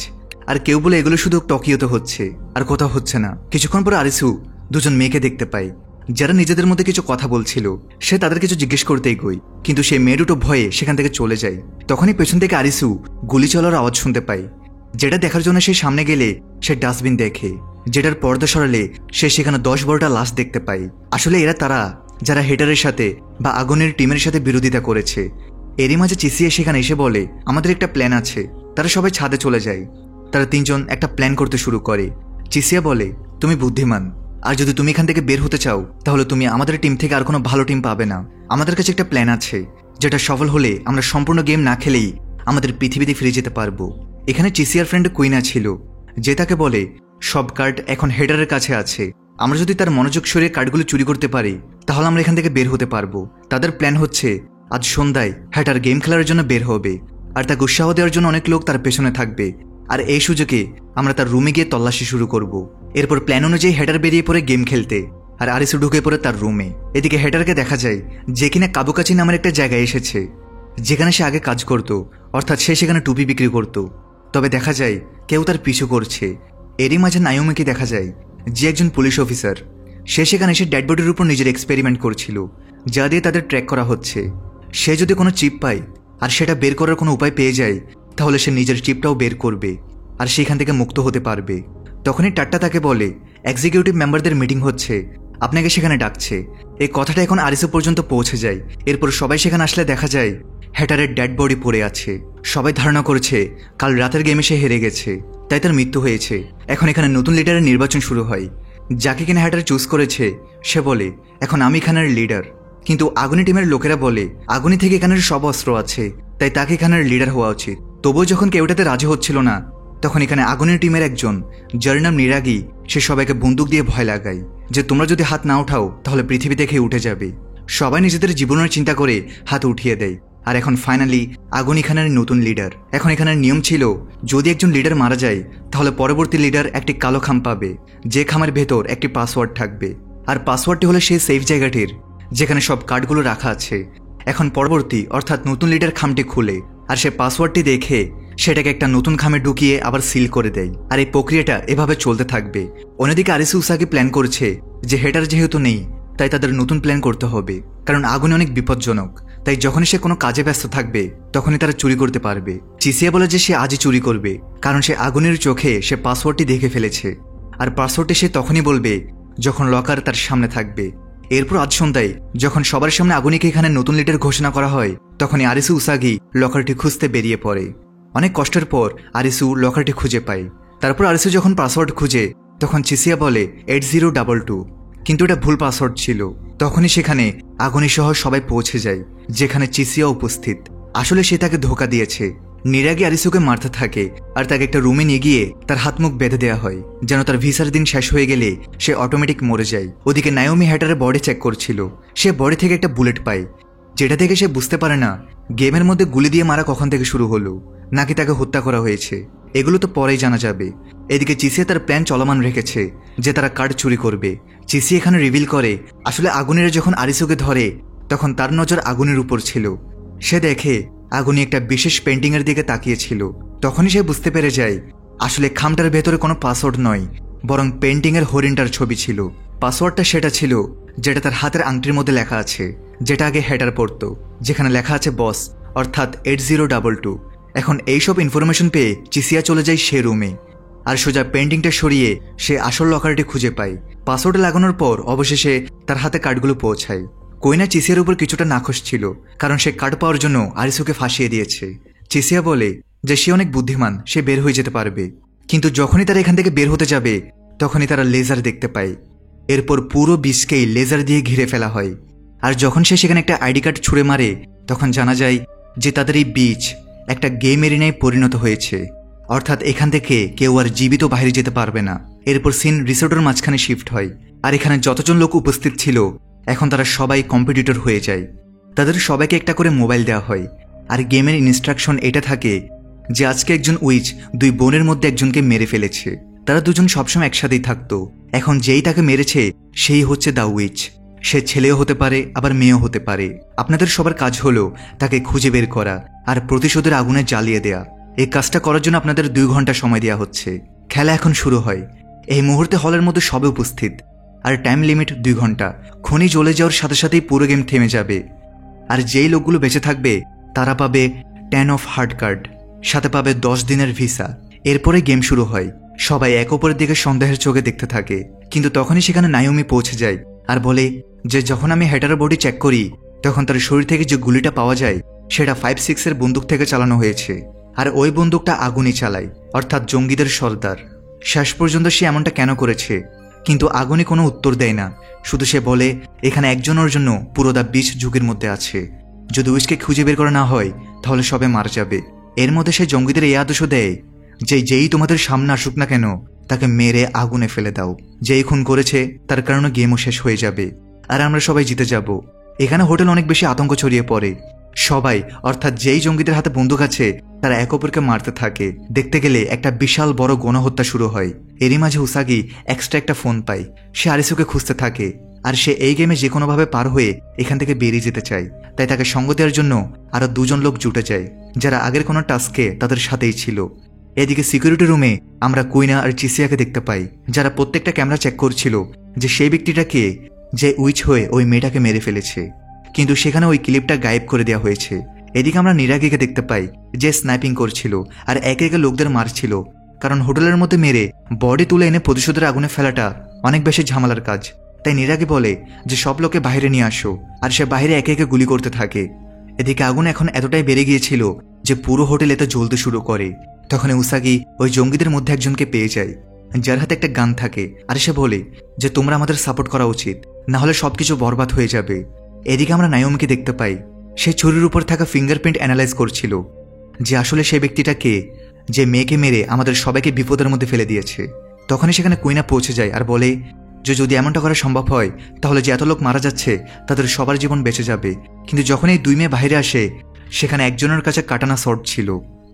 আর কেউ বলে এগুলো শুধু টোকিওতে হচ্ছে, আর কোথাও হচ্ছে না। কিছুক্ষণ পর আরিসু 2জন মেয়েকে দেখতে পায় যারা নিজেদের মধ্যে কিছু কথা বলছিল। সে তাদের কিছু জিজ্ঞেস করতেই গই, কিন্তু সেই মেয়ে দুটো ভয়ে সেখান থেকে চলে যায়। তখনই পেছন থেকে আরিসু গুলি চলার আওয়াজ শুনতে পায়, যেটা দেখার জন্য সে সামনে গেলে সে ডাস্টবিন দেখে, যেটার পর্দা সরালে সে সেখানে 10-12টা লাশ দেখতে পায়। আসলে এরা তারা যারা হেটারের সাথে বা আগুনের টিমের সাথে বিরোধিতা করেছে। এরই মাঝে চিসিয়া সেখানে এসে বলে আমাদের একটা প্ল্যান আছে। তারা সবাই ছাদে চলে যায়। তারা 3জন একটা প্ল্যান করতে শুরু করে। চিসিয়া বলে তুমি বুদ্ধিমান, আর যদি তুমি এখান থেকে বের হতে চাও তাহলে তুমি আমাদের টিম থেকে আর কোনো ভালো টিম পাবে না। আমাদের কাছে একটা প্ল্যান আছে, যেটা সফল হলে আমরা সম্পূর্ণ গেম না খেলেই আমাদের পৃথিবীতে ফিরে যেতে পারবো। এখানে চিসিয়ার ফ্রেন্ড কুইনা ছিল, যে তাকে বলে সব কার্ড এখন হেডারের কাছে আছে, আমরা যদি তার মনোযোগ সরিয়ে কার্ডগুলো চুরি করতে পারি তাহলে আমরা এখান থেকে বের হতে পারবো। তাদের প্ল্যান হচ্ছে আজ সন্ধ্যায় হ্যাটার গেম খেলার জন্য বের হবে, আর তাকে উৎসাহ দেওয়ার জন্য অনেক লোক তার পেছনে থাকবে, আর এই সুযোগে আমরা তার রুমে গিয়ে তল্লাশি শুরু করব। এরপর প্ল্যান অনুযায়ী হেডার বেরিয়ে পড়ে গেম খেলতে, আর আরিসু ঢুকে পড়ে তার রুমে। এদিকে হেডারকে দেখা যায় যে কিনা কাবুকাচি নামের একটা জায়গায় এসেছে, যেখানে সে আগে কাজ করত, অর্থাৎ সে সেখানে টুপি বিক্রি করত। তবে দেখা যায় কেউ তার পিছু করছে। এরই মাঝে নায়োমিকে দেখা যায়, যে একজন পুলিশ অফিসার। সে সেখানে এসে ডেড বডির উপর নিজের এক্সপেরিমেন্ট করছিল, যা দিয়ে তাদের ট্র্যাক করা হচ্ছে। সে যদি কোনো চিপ পায় আর সেটা বের করার কোনো উপায় পেয়ে যায় তাহলে সে নিজের চিপটাও বের করবে আর সেখান থেকে মুক্ত হতে পারবে। তখনই টাট্টা তাকে বলে এক্সিকিউটিভ মেম্বারদের মিটিং হচ্ছে, আপনাকে সেখানে ডাকছে। এই কথাটা এখন আরিসু পর্যন্ত পৌঁছে যায়। এরপর সবাই সেখানে আসলে দেখা যায় হ্যাটারের ডেড বডি পড়ে আছে। সবাই ধারণা করছে কাল রাতের গেমে সে হেরে গেছে, তাই তার মৃত্যু হয়েছে। এখন এখানে নতুন লিডারের নির্বাচন শুরু হয়। যাকে কিনা হ্যাটার চুজ করেছে সে বলে এখন আমি এখানের লিডার, কিন্তু আগুনি টিমের লোকেরা বলে আগুনি থেকে এখানের সব অস্ত্র আছে, তাই তাকে এখানের লিডার হওয়া উচিত। তবুও যখন কেউটাতে রাজি হচ্ছিল না, তখন এখানে আগুনের টিমের একজন, যার নাম নিরাগী, সে সবাইকে বন্দুক দিয়ে ভয় লাগায় যে তোমরা যদি হাত না উঠাও তাহলে পৃথিবী থেকে উঠে যাবে। সবাই নিজেদের জীবনের চিন্তা করে হাত উঠিয়ে দেয়। আর এখন ফাইনালি আগুন এখানের নতুন লিডার। এখন এখানের নিয়ম ছিল যদি একজন লিডার মারা যায় তাহলে পরবর্তী লিডার একটি কালো খাম পাবে, যে খামের ভেতর একটি পাসওয়ার্ড থাকবে, আর পাসওয়ার্ডটি হলো সেই সেফ জায়গাটির যেখানে সব কার্ডগুলো রাখা আছে। এখন পরবর্তী অর্থাৎ নতুন লিডার খামটি খুলে আর সে পাসওয়ার্ডটি দেখে সেটাকে একটা নতুন খামে ঢুকিয়ে আবার সিল করে দেয়, আর এই প্রক্রিয়াটা এভাবে চলতে থাকবে। অন্যদিকে আরিসু উসাগি প্ল্যান করছে যে হেডার যেহেতু নেই তাই তাদের নতুন প্ল্যান করতে হবে, কারণ আগুন অনেক বিপজ্জনক। তাই যখনই সে কোনো কাজে ব্যস্ত থাকবে তখনই তারা চুরি করতে পারবে। চিসিয়া বলে যে সে আজই চুরি করবে, কারণ সে আগুনের চোখে সে পাসওয়ার্ডটি দেখে ফেলেছে, আর পাসওয়ার্ডটি সে তখনই বলবে যখন লকার তার সামনে থাকবে। এরপর আজ সন্ধ্যায় যখন সবার সামনে আগুনিকে এখানে নতুন লিডার ঘোষণা করা হয়, তখনই আরিসু উসাগি লকারটি খুঁজতে বেরিয়ে পড়ে। অনেক কষ্টের পর আরিসু লকারটি খুঁজে পায়। তারপর আরিসু যখন পাসওয়ার্ড খুঁজে তখন চিসিয়া বলে 8022, কিন্তু এটা ভুল পাসওয়ার্ড ছিল। তখনই সেখানে আগুনি সহ সবাই পৌঁছে যায়, যেখানে চিসিয়া উপস্থিত। আসলে সে তাকে ধোকা দিয়েছে। নিরাগি আরিসুকে মারতে থাকে আর তাকে একটা রুমে নিয়ে গিয়ে তার হাত মুখ বেঁধে দেওয়া হয়, যেন তার ভিসার দিন শেষ হয়ে গেলে সে অটোমেটিক মরে যায়। ওদিকে নায়োমি হ্যাটারের বডি চেক করছিল। সে বডি থেকে একটা বুলেট পায়, যেটা থেকে সে বুঝতে পারে না গেমের মধ্যে গুলি দিয়ে মারা কখন থেকে শুরু হলো, নাকি তাকে হত্যা করা হয়েছে। এগুলো তো পরেই জানা যাবে। এদিকে চিসিয়া তার প্ল্যান চলমান রেখেছে যে তারা কার্ড চুরি করবে। চিসি এখানে রিভিল করে আসলে আগুনিরা যখন আরিসুকে ধরে তখন তার নজর আগুনের উপর ছিল। সে দেখে আগুনি একটা বিশেষ পেন্টিংয়ের দিকে তাকিয়েছিল। তখনই সে বুঝতে পেরে যায় আসলে খামটার ভেতরে কোনো পাসওয়ার্ড নয়, বরং পেন্টিংয়ের হরিণটার ছবি ছিল। পাসওয়ার্ডটা সেটা ছিল যেটা তার হাতের আংটির মধ্যে লেখা আছে, যেটা আগে হ্যাটার পড়তো, যেখানে লেখা আছে বস, অর্থাৎ 8022। এখন এইসব ইনফরমেশন পেয়ে চিসিয়া চলে যায় সে রুমে, আর সোজা পেন্টিংটা সরিয়ে সে আসল লকারটি খুঁজে পায়। পাসওয়ার্ড লাগানোর পর অবশেষে তার হাতে কার্ডগুলো পৌঁছায়। কোইনা চিসিয়ার উপর কিছুটা নাখোশ ছিল, কারণ সে কার্ড পাওয়ার জন্য আরিসুকে ফাঁসিয়ে দিয়েছে। চিসিয়া বলে যে সে অনেক বুদ্ধিমান, সে বের হয়ে যেতে পারবে। কিন্তু যখনই তারা এখান থেকে বের হতে যাবে তখনই তারা লেজার দেখতে পায়। এরপর পুরো বিচকেই লেজার দিয়ে ঘিরে ফেলা হয়। আর যখন সে সেখানে একটা আইডি কার্ড ছুঁড়ে মারে তখন জানা যায় যে তাদের এই বিচ একটা গেম এরিনায় পরিণত হয়েছে, অর্থাৎ এখান থেকে কেউ আর জীবিত বাইরে যেতে পারবে না। এরপর সিন রিসোর্টের মাঝখানে শিফট হয়, আর এখানে যতজন লোক উপস্থিত ছিল এখন তারা সবাই কম্পিটিটর হয়ে যায়। তাদের সবাইকে একটা করে মোবাইল দেওয়া হয়, আর গেমের ইনস্ট্রাকশন এটা থাকে যে আজকে একজন উইচ দুই বোনের মধ্যে একজনকে মেরে ফেলেছে। তারা দুজন সবসময় একসাথেই থাকতো। এখন যেই তাকে মেরেছে সেই হচ্ছে দ্য উইচ। সে ছেলেও হতে পারে আবার মেয়েও হতে পারে। আপনাদের সবার কাজ হলো তাকে খুঁজে বের করা আর প্রতিশোধের আগুনে জ্বালিয়ে দেয়া। এই কাজটা করার জন্য আপনাদের 2 ঘন্টা সময় দেওয়া হচ্ছে। খেলা এখন শুরু হয়। এই মুহূর্তে হলের মধ্যে সবে উপস্থিত, আর টাইম লিমিট 2 ঘন্টা। খনি জ্বলে যাওয়ার সাথে সাথেই পুরো গেম থেমে যাবে, আর যেই লোকগুলো বেঁচে থাকবে তারা পাবে 10 অফ হার্ড কার্ড, সাথে পাবে 10 দিনের ভিসা। এরপরে গেম শুরু হয়। সবাই এক অপরের দিকে সন্দেহের চোখে দেখতে থাকে, কিন্তু তখনই সেখানে নায়োমি পৌঁছে যায় আর বলে যে যখন আমি হ্যাটারের বডি চেক করি তখন তার শরীর থেকে যে গুলিটা পাওয়া যায় সেটা 5.6 বন্দুক থেকে চালানো হয়েছে, আর ওই বন্দুকটা আগুনই চালায়, অর্থাৎ জঙ্গিদের সর্দার। শেষ পর্যন্ত সে এমনটা কেন করেছে, কিন্তু আগুনই কোনো উত্তর দেয় না। শুধু সে বলে এখানে একজনের জন্য পুরো দা বিচ ঝুঁকির মধ্যে আছে। যদি উইচকে খুঁজে বের করা না হয় তাহলে সবে মারা যাবে। এর মধ্যে সে জঙ্গিদের এই আদেশও দেয় যে যেই তোমাদের সামনে আসুক না কেন তাকে মেরে আগুনে ফেলে দাও। যেই খুন করেছে তার কারণে গেমও শেষ হয়ে যাবে, আর আমরা সবাই জিতে যাব। এখানে হোটেল অনেক বেশি আতঙ্ক ছড়িয়ে পড়ে। সবাই, অর্থাৎ যেই জঙ্গিদের হাতে বন্দুক আছে তারা এক অপরকে মারতে থাকে। দেখতে গেলে একটা বিশাল বড় গণহত্যা শুরু হয়। এরই মাঝে উসাগি এক্সট্রা একটা ফোন পায়। সে আরিসুকে খুঁজতে থাকে, আর সে এই গেমে যে কোনোভাবে পার হয়ে এখান থেকে বেরিয়ে যেতে চায়। তাই তাকে সঙ্গ দেওয়ার জন্য আরো 2 জন লোক জুটে যায়, যারা আগের কোনো টাস্কে তাদের সাথেই ছিল। এদিকে সিকিউরিটি রুমে আমরা কুইনা আর চিসিয়াকে দেখতে পাই, যারা প্রত্যেকটা ক্যামেরা চেক করছিল যে সেই ব্যক্তিটাকে যে উইচ হয়ে ওই মেয়েটাকে মেরে ফেলেছে, কিন্তু সেখানে ওই ক্লিপটা গায়েব করে দেওয়া হয়েছে। এদিকে আমরা নিরাগিকে দেখতে পাই যে স্নাইপিং করছিল আর একে একে লোকদের মারছিল, কারণ হোটেলের মধ্যে মেরে বডি তুলে এনে প্রতিশোধের আগুনে ফেলাটা অনেক বেশি ঝামেলার কাজ। তাই নিরাগি বলে যে সব লোকে বাইরে নিয়ে আসো, আর সে বাইরে একে একে গুলি করতে থাকে। এদিকে আগুন এখন এতটাই বেড়ে গিয়েছিল যে পুরো হোটেল এতে জ্বলতে শুরু করে। তখন উসাগি ওই জঙ্গিদের মধ্যে একজনকে পেয়ে যায়, যার হাতে একটা গান থাকে, আর সে বলে যে তোমরা আমাদের সাপোর্ট করা উচিত, না হলে সবকিছু বরবাদ হয়ে যাবে। এদিকে আমরা নায়োমিকে দেখতে পাই, সে ছুরির উপর থাকা ফিঙ্গারপ্রিন্ট অ্যানালাইজ করছিল যে আসলে সেই ব্যক্তিটাকে যে মেয়েকে মেরে আমাদের সবাইকে বিপদের মধ্যে ফেলে দিয়েছে। তখনই সেখানে কুইনা পৌঁছে যায় আর বলে যে যদি এমনটা করা সম্ভব হয় তাহলে যে এত লোক মারা যাচ্ছে তাদের সবার জীবন বেঁচে যাবে। কিন্তু যখন এই 2 মেয়ে বাইরে আসে সেখানে একজনের কাছে কাটানা শর্ট ছিল,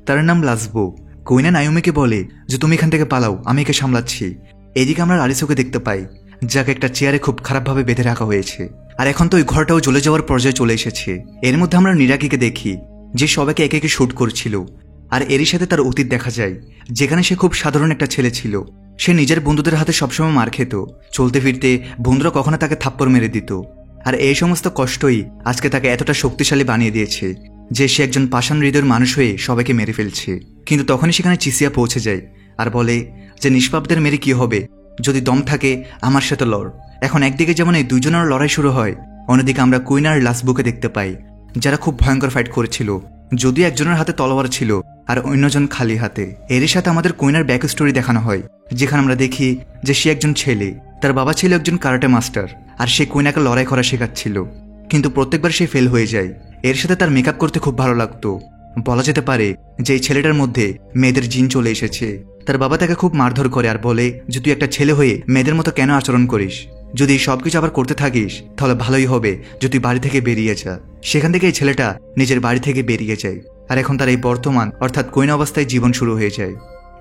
তার নাম লাজবো। কুইনা নায়োমিকে বলে যে তুমি এখান থেকে পালাও, আমি একে সামলাচ্ছি। এদিকে আমরা আরিসুকে দেখতে পাই, যাকে একটা চেয়ারে খুব খারাপভাবে বেঁধে রাখা হয়েছে, আর এখন তো ওই ঘরটাও জ্বলে যাওয়ার পর্যায়ে চলে এসেছে। এর মধ্যে আমরা নিরাগিকে দেখি যে সবাইকে একে একে শুট করছিল, আর এরই সাথে তার অতীত দেখা যায়, যেখানে সে খুব সাধারণ একটা ছেলে ছিল, সে নিজের বন্ধুদের হাতে সবসময় মার খেত, চলতে ফিরতে বন্ধুরা কখনো তাকে থাপ্পড় মেরে দিত। আর এই সমস্ত কষ্টই আজকে তাকে এতটা শক্তিশালী বানিয়ে দিয়েছে যে সে একজন পাষাণ হৃদয়ের মানুষ হয়ে সবাইকে মেরে ফেলছে। কিন্তু তখনই সেখানে চিসিয়া পৌঁছে যায় আর বলে যে নিষ্পাপদের মেরে কি হবে, যদি দম থাকে আমার সাথে লড়। এখন একদিকে যেমন এই দুজনের লড়াই শুরু হয়, অন্যদিকে আমরা কুইন আর লাসবুকে দেখতে পাই, যারা খুব ভয়ঙ্কর ফাইট করেছিল, যদিও একজনের হাতে তলোয়ার ছিল আর অন্যজন খালি হাতে। এরই সাথে আমাদের কুইনের ব্যাক স্টোরি দেখানো হয়, যেখানে আমরা দেখি যে সে একজন ছেলে, তার বাবা ছিল একজন কারাটে মাস্টার, আর সে কুইনাকে লড়াই করা শেখাচ্ছিল, কিন্তু প্রত্যেকবার সে ফেল হয়ে যায়। এর সাথে তার মেকআপ করতে খুব ভালো লাগতো। বলা যেতে পারে যে এই ছেলেটার মধ্যে মেয়েদের জিন চলে এসেছে। তার বাবা তাকে খুব মারধর করে আর বলে যে তুই একটা ছেলে হয়ে মেয়েদের মতো কেন আচরণ করিস, যদি সবকিছু আবার করতে থাকিস তাহলে ভালোই হবে যে তুই বাড়ি থেকে বেরিয়ে যা। সেখান থেকে এই ছেলেটা নিজের বাড়ি থেকে বেরিয়ে যায়, আর এখন তার এই বর্তমান অর্থাৎ কুইন অবস্থায় জীবন শুরু হয়ে যায়।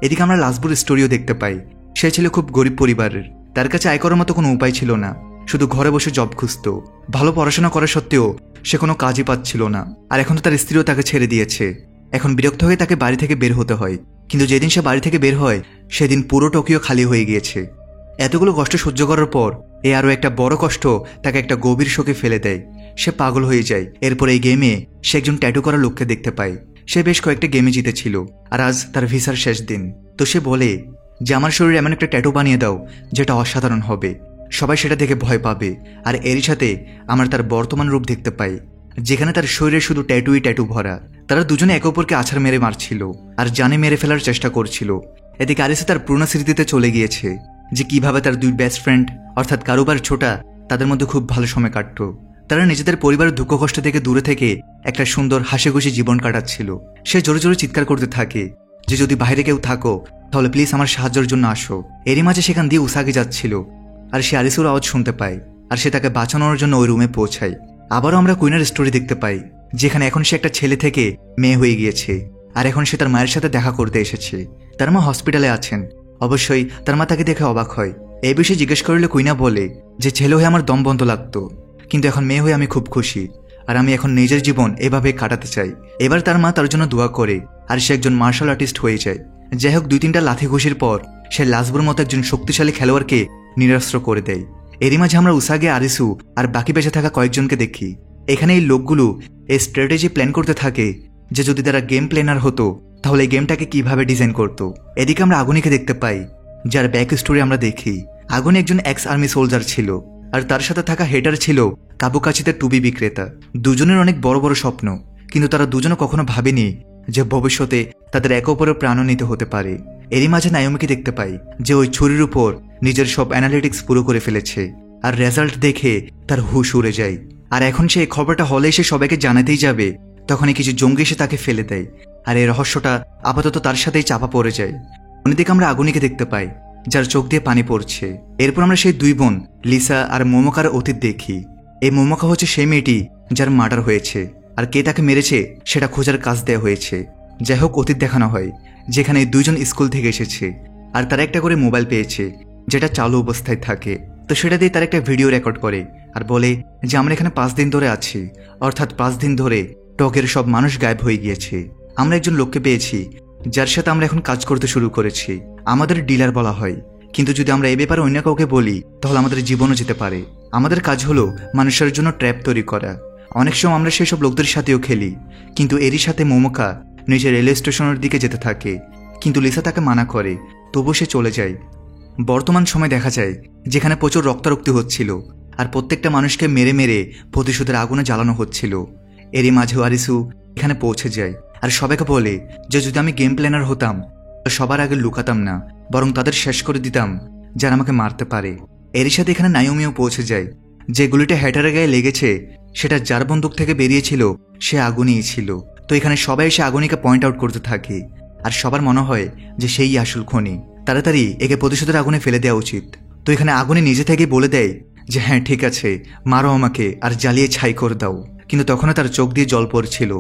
এদিকে আমরা লাসবুর স্টোরিও দেখতে পাই। সে ছিল খুব গরিব পরিবারের, তার কাছে আয় করার মতো কোনো উপায় ছিল না, শুধু ঘরে বসে জব খুঁজত। ভালো পড়াশোনা করা সত্ত্বেও সে কোনো কাজই পাচ্ছিল না। আর এখন তো তার স্ত্রীও তাকে ছেড়ে দিয়েছে। এখন বিরক্ত হয়ে তাকে বাড়ি থেকে বের হতে হয়, কিন্তু যেদিন সে বাড়ি থেকে বের হয় সেদিন পুরো টোকিও খালি হয়ে গিয়েছে। এতগুলো কষ্ট সহ্য করার পর আরও একটা বড় কষ্ট তাকে একটা গভীর শোকে ফেলে দেয়। সে পাগল হয়ে যায়। এরপর এই গেমে সে একজন ট্যাটু করা লোককে দেখতে পায়। সে বেশ কয়েকটা গেমে জিতেছিল, আর আজ তার ভিসার শেষ দিন। তো সে বলে যে আমার শরীরে এমন একটা ট্যাটু বানিয়ে দাও যেটা অসাধারণ হবে, সবাই সেটা দেখে ভয় পাবে। আর এরই সাথে আমরা তার বর্তমান রূপ দেখতে পাই, যেখানে তার শরীরে শুধু ট্যাটুই ট্যাটু ভরা। তারা দুজনে একে অপরকে আছাড় মেরে মারছিল আর জানে মেরে ফেলার চেষ্টা করছিল। এদিকে আরিসা তার পুরনো স্মৃতিতে চলে গিয়েছে, যে কিভাবে তার দুই বেস্ট ফ্রেন্ড অর্থাৎ কারুবার ছোটা, তাদের মধ্যে খুব ভালো সময় কাটত। তারা নিজেদের পরিবারের দুঃখ কষ্ট থেকে দূরে থেকে একটা সুন্দর হাসিখুশি জীবন কাটাচ্ছিল। সে জোরে জোরে চিৎকার করতে থাকে যে যদি বাইরে কেউ থাকো তাহলে প্লিজ আমার সাহায্যের জন্য আসো। এরই মাঝে সেখান দিয়ে উসাগি যাচ্ছিল, আর সে আরিসুর আওয়াজ শুনতে পায়, আর সে তাকে বাঁচানোর জন্য ওই রুমে পৌঁছায়। আবারও আমরা কুইনের স্টোরি দেখতে পাই, যেখানে এখন সে একটা ছেলে থেকে মেয়ে হয়ে গিয়েছে, আর এখন সে তার মায়ের সাথে দেখা করতে এসেছে। তার মা হসপিটালে আছেন। অবশ্যই তার মা তাকে দেখে অবাক হয়। এই বিষয়ে জিজ্ঞেস করলে কুইনা বলে যে ছেলে হয়ে আমার দম বন্ধ লাগতো, কিন্তু এখন মেয়ে হয়ে আমি খুব খুশি, আর আমি এখন নিজের জীবন এভাবে কাটাতে চাই। এবার তার মা তার জন্য দোয়া করে, আর সে একজন মার্শাল আর্টিস্ট হয়ে যায়। যাই হোক, 2-3টা লাথি ঘুষির পর সে লাসবুর মতো একজন শক্তিশালী খেলোয়াড়কে নিরস্ত্র করে দেয়। এরই মাঝে আমরা উসাগে, আরিসু আর বাকি বেঁচে থাকা কয়েকজনকে দেখি। এখানে এই লোকগুলো এই স্ট্র্যাটেজি প্ল্যান করতে থাকে যে যদি তারা গেম প্ল্যানার হতো তাহলে এই গেমটাকে কিভাবে ডিজাইন করত। এদিকে আমরা আগুনিকে দেখতে পাই, যার ব্যাক স্টোরি আমরা দেখি। আগুনি একজন এক্স আর্মি সোলজার ছিল, আর তার সাথে থাকা হেটার ছিল কাবুকাচিতে টুবি বিক্রেতা। দুজনের অনেক বড় বড় স্বপ্ন, কিন্তু তারা দুজনে কখনো ভাবেনি যে ভবিষ্যতে তাদের একে অপরের প্রাণ নিতে হতে পারে। এরই মাঝে নায়োমিকে দেখতে পাই, যে ওই ছুরির উপর নিজের সব অ্যানালিটিক্স পুরো করে ফেলেছে, আর রেজাল্ট দেখে তার হুশ উড়ে যায়। আর এখন সে এই খবরটা হলে এসে সবাইকে জানাতেই যাবে, তখনই কিছু জঙ্গি এসে তাকে ফেলে দেয়, আর এই রহস্যটা আপাতত তার সাথেই চাপা পড়ে যায়। অন্যদিকে আমরা আগুনিকে দেখতে পাই, যার চোখ দিয়ে পানি পড়ছে। এরপর আমরা সেই দুই বোন লিসা আর মোমোকার অতীত দেখি। এই মোমোকা হচ্ছে সেই মেয়েটি যার মার্ডার হয়েছে, আর কে তাকে মেরেছে সেটা খোঁজার কাজ দেওয়া হয়েছে। যাই হোক, অতীত দেখানো হয় যেখানে এই দুইজন স্কুল থেকে এসেছে, আর তারা একটা করে মোবাইল পেয়েছে যেটা চালু অবস্থায় থাকে। তো সেটা দিয়ে তারা একটা ভিডিও রেকর্ড করে আর বলে যে আমরা এখানে 5 দিন ধরে আছি, অর্থাৎ 5 দিন ধরে টকের সব মানুষ গায়েব হয়ে গিয়েছে। আমরা একজন লোককে পেয়েছি যার সাথে আমরা এখন কাজ করতে শুরু করেছি। আমাদের ডিলার বলা হয়, কিন্তু যদি আমরা এই ব্যাপারে অন্য কাউকে বলি তাহলে আমাদের জীবনও যেতে পারে। আমাদের কাজ হলো মানুষের জন্য ট্র্যাপ তৈরি করা। অনেক সময় আমরা সেই সব লোকদের সাথেও খেলি, কিন্তু এরই সাথে মোমোকা নিজের রেলওয়ে স্টেশনের দিকে যেতে থাকে, কিন্তু লিসা তাকে মানা করে, তবু সে চলে যায়। বর্তমান সময় দেখা যায় যেখানে প্রচুর রক্তারক্তি হচ্ছিল, আর প্রত্যেকটা মানুষকে মেরে মেরে প্রতিশোধের আগুনে জ্বালানো হচ্ছিল। এরই মাঝে আরিসু এখানে পৌঁছে যায়, আর সবাইকে বলে যে যদি আমি গেম প্ল্যানার হতাম সবার আগে লুকাতাম না, বরং তাদের শেষ করে দিতাম যারা আমাকে মারতে পারে। এরই সাথে এখানে নায়োমিও পৌঁছে যায়। যে গুলিটা হ্যাটারের গায়ে লেগেছে সেটা যার বন্দুক থেকে বেরিয়েছিল সে আগুনই ছিল। তো এখানে সবাই এসে আগুনিকে পয়েন্ট আউট করতে থাকে, আর সবার মনে হয় যে সেই আসল খনি, তাড়াতাড়ি একে প্রতিশোধের আগুনে ফেলে দেওয়া উচিত। তো এখানে আগুনে নিজে থেকেই বলে দেয় যে হ্যাঁ ঠিক আছে, মারো আমাকে আর জ্বালিয়ে ছাই করে দাও। কিন্তু তখনও তার চোখ দিয়ে জল পড়ছিল।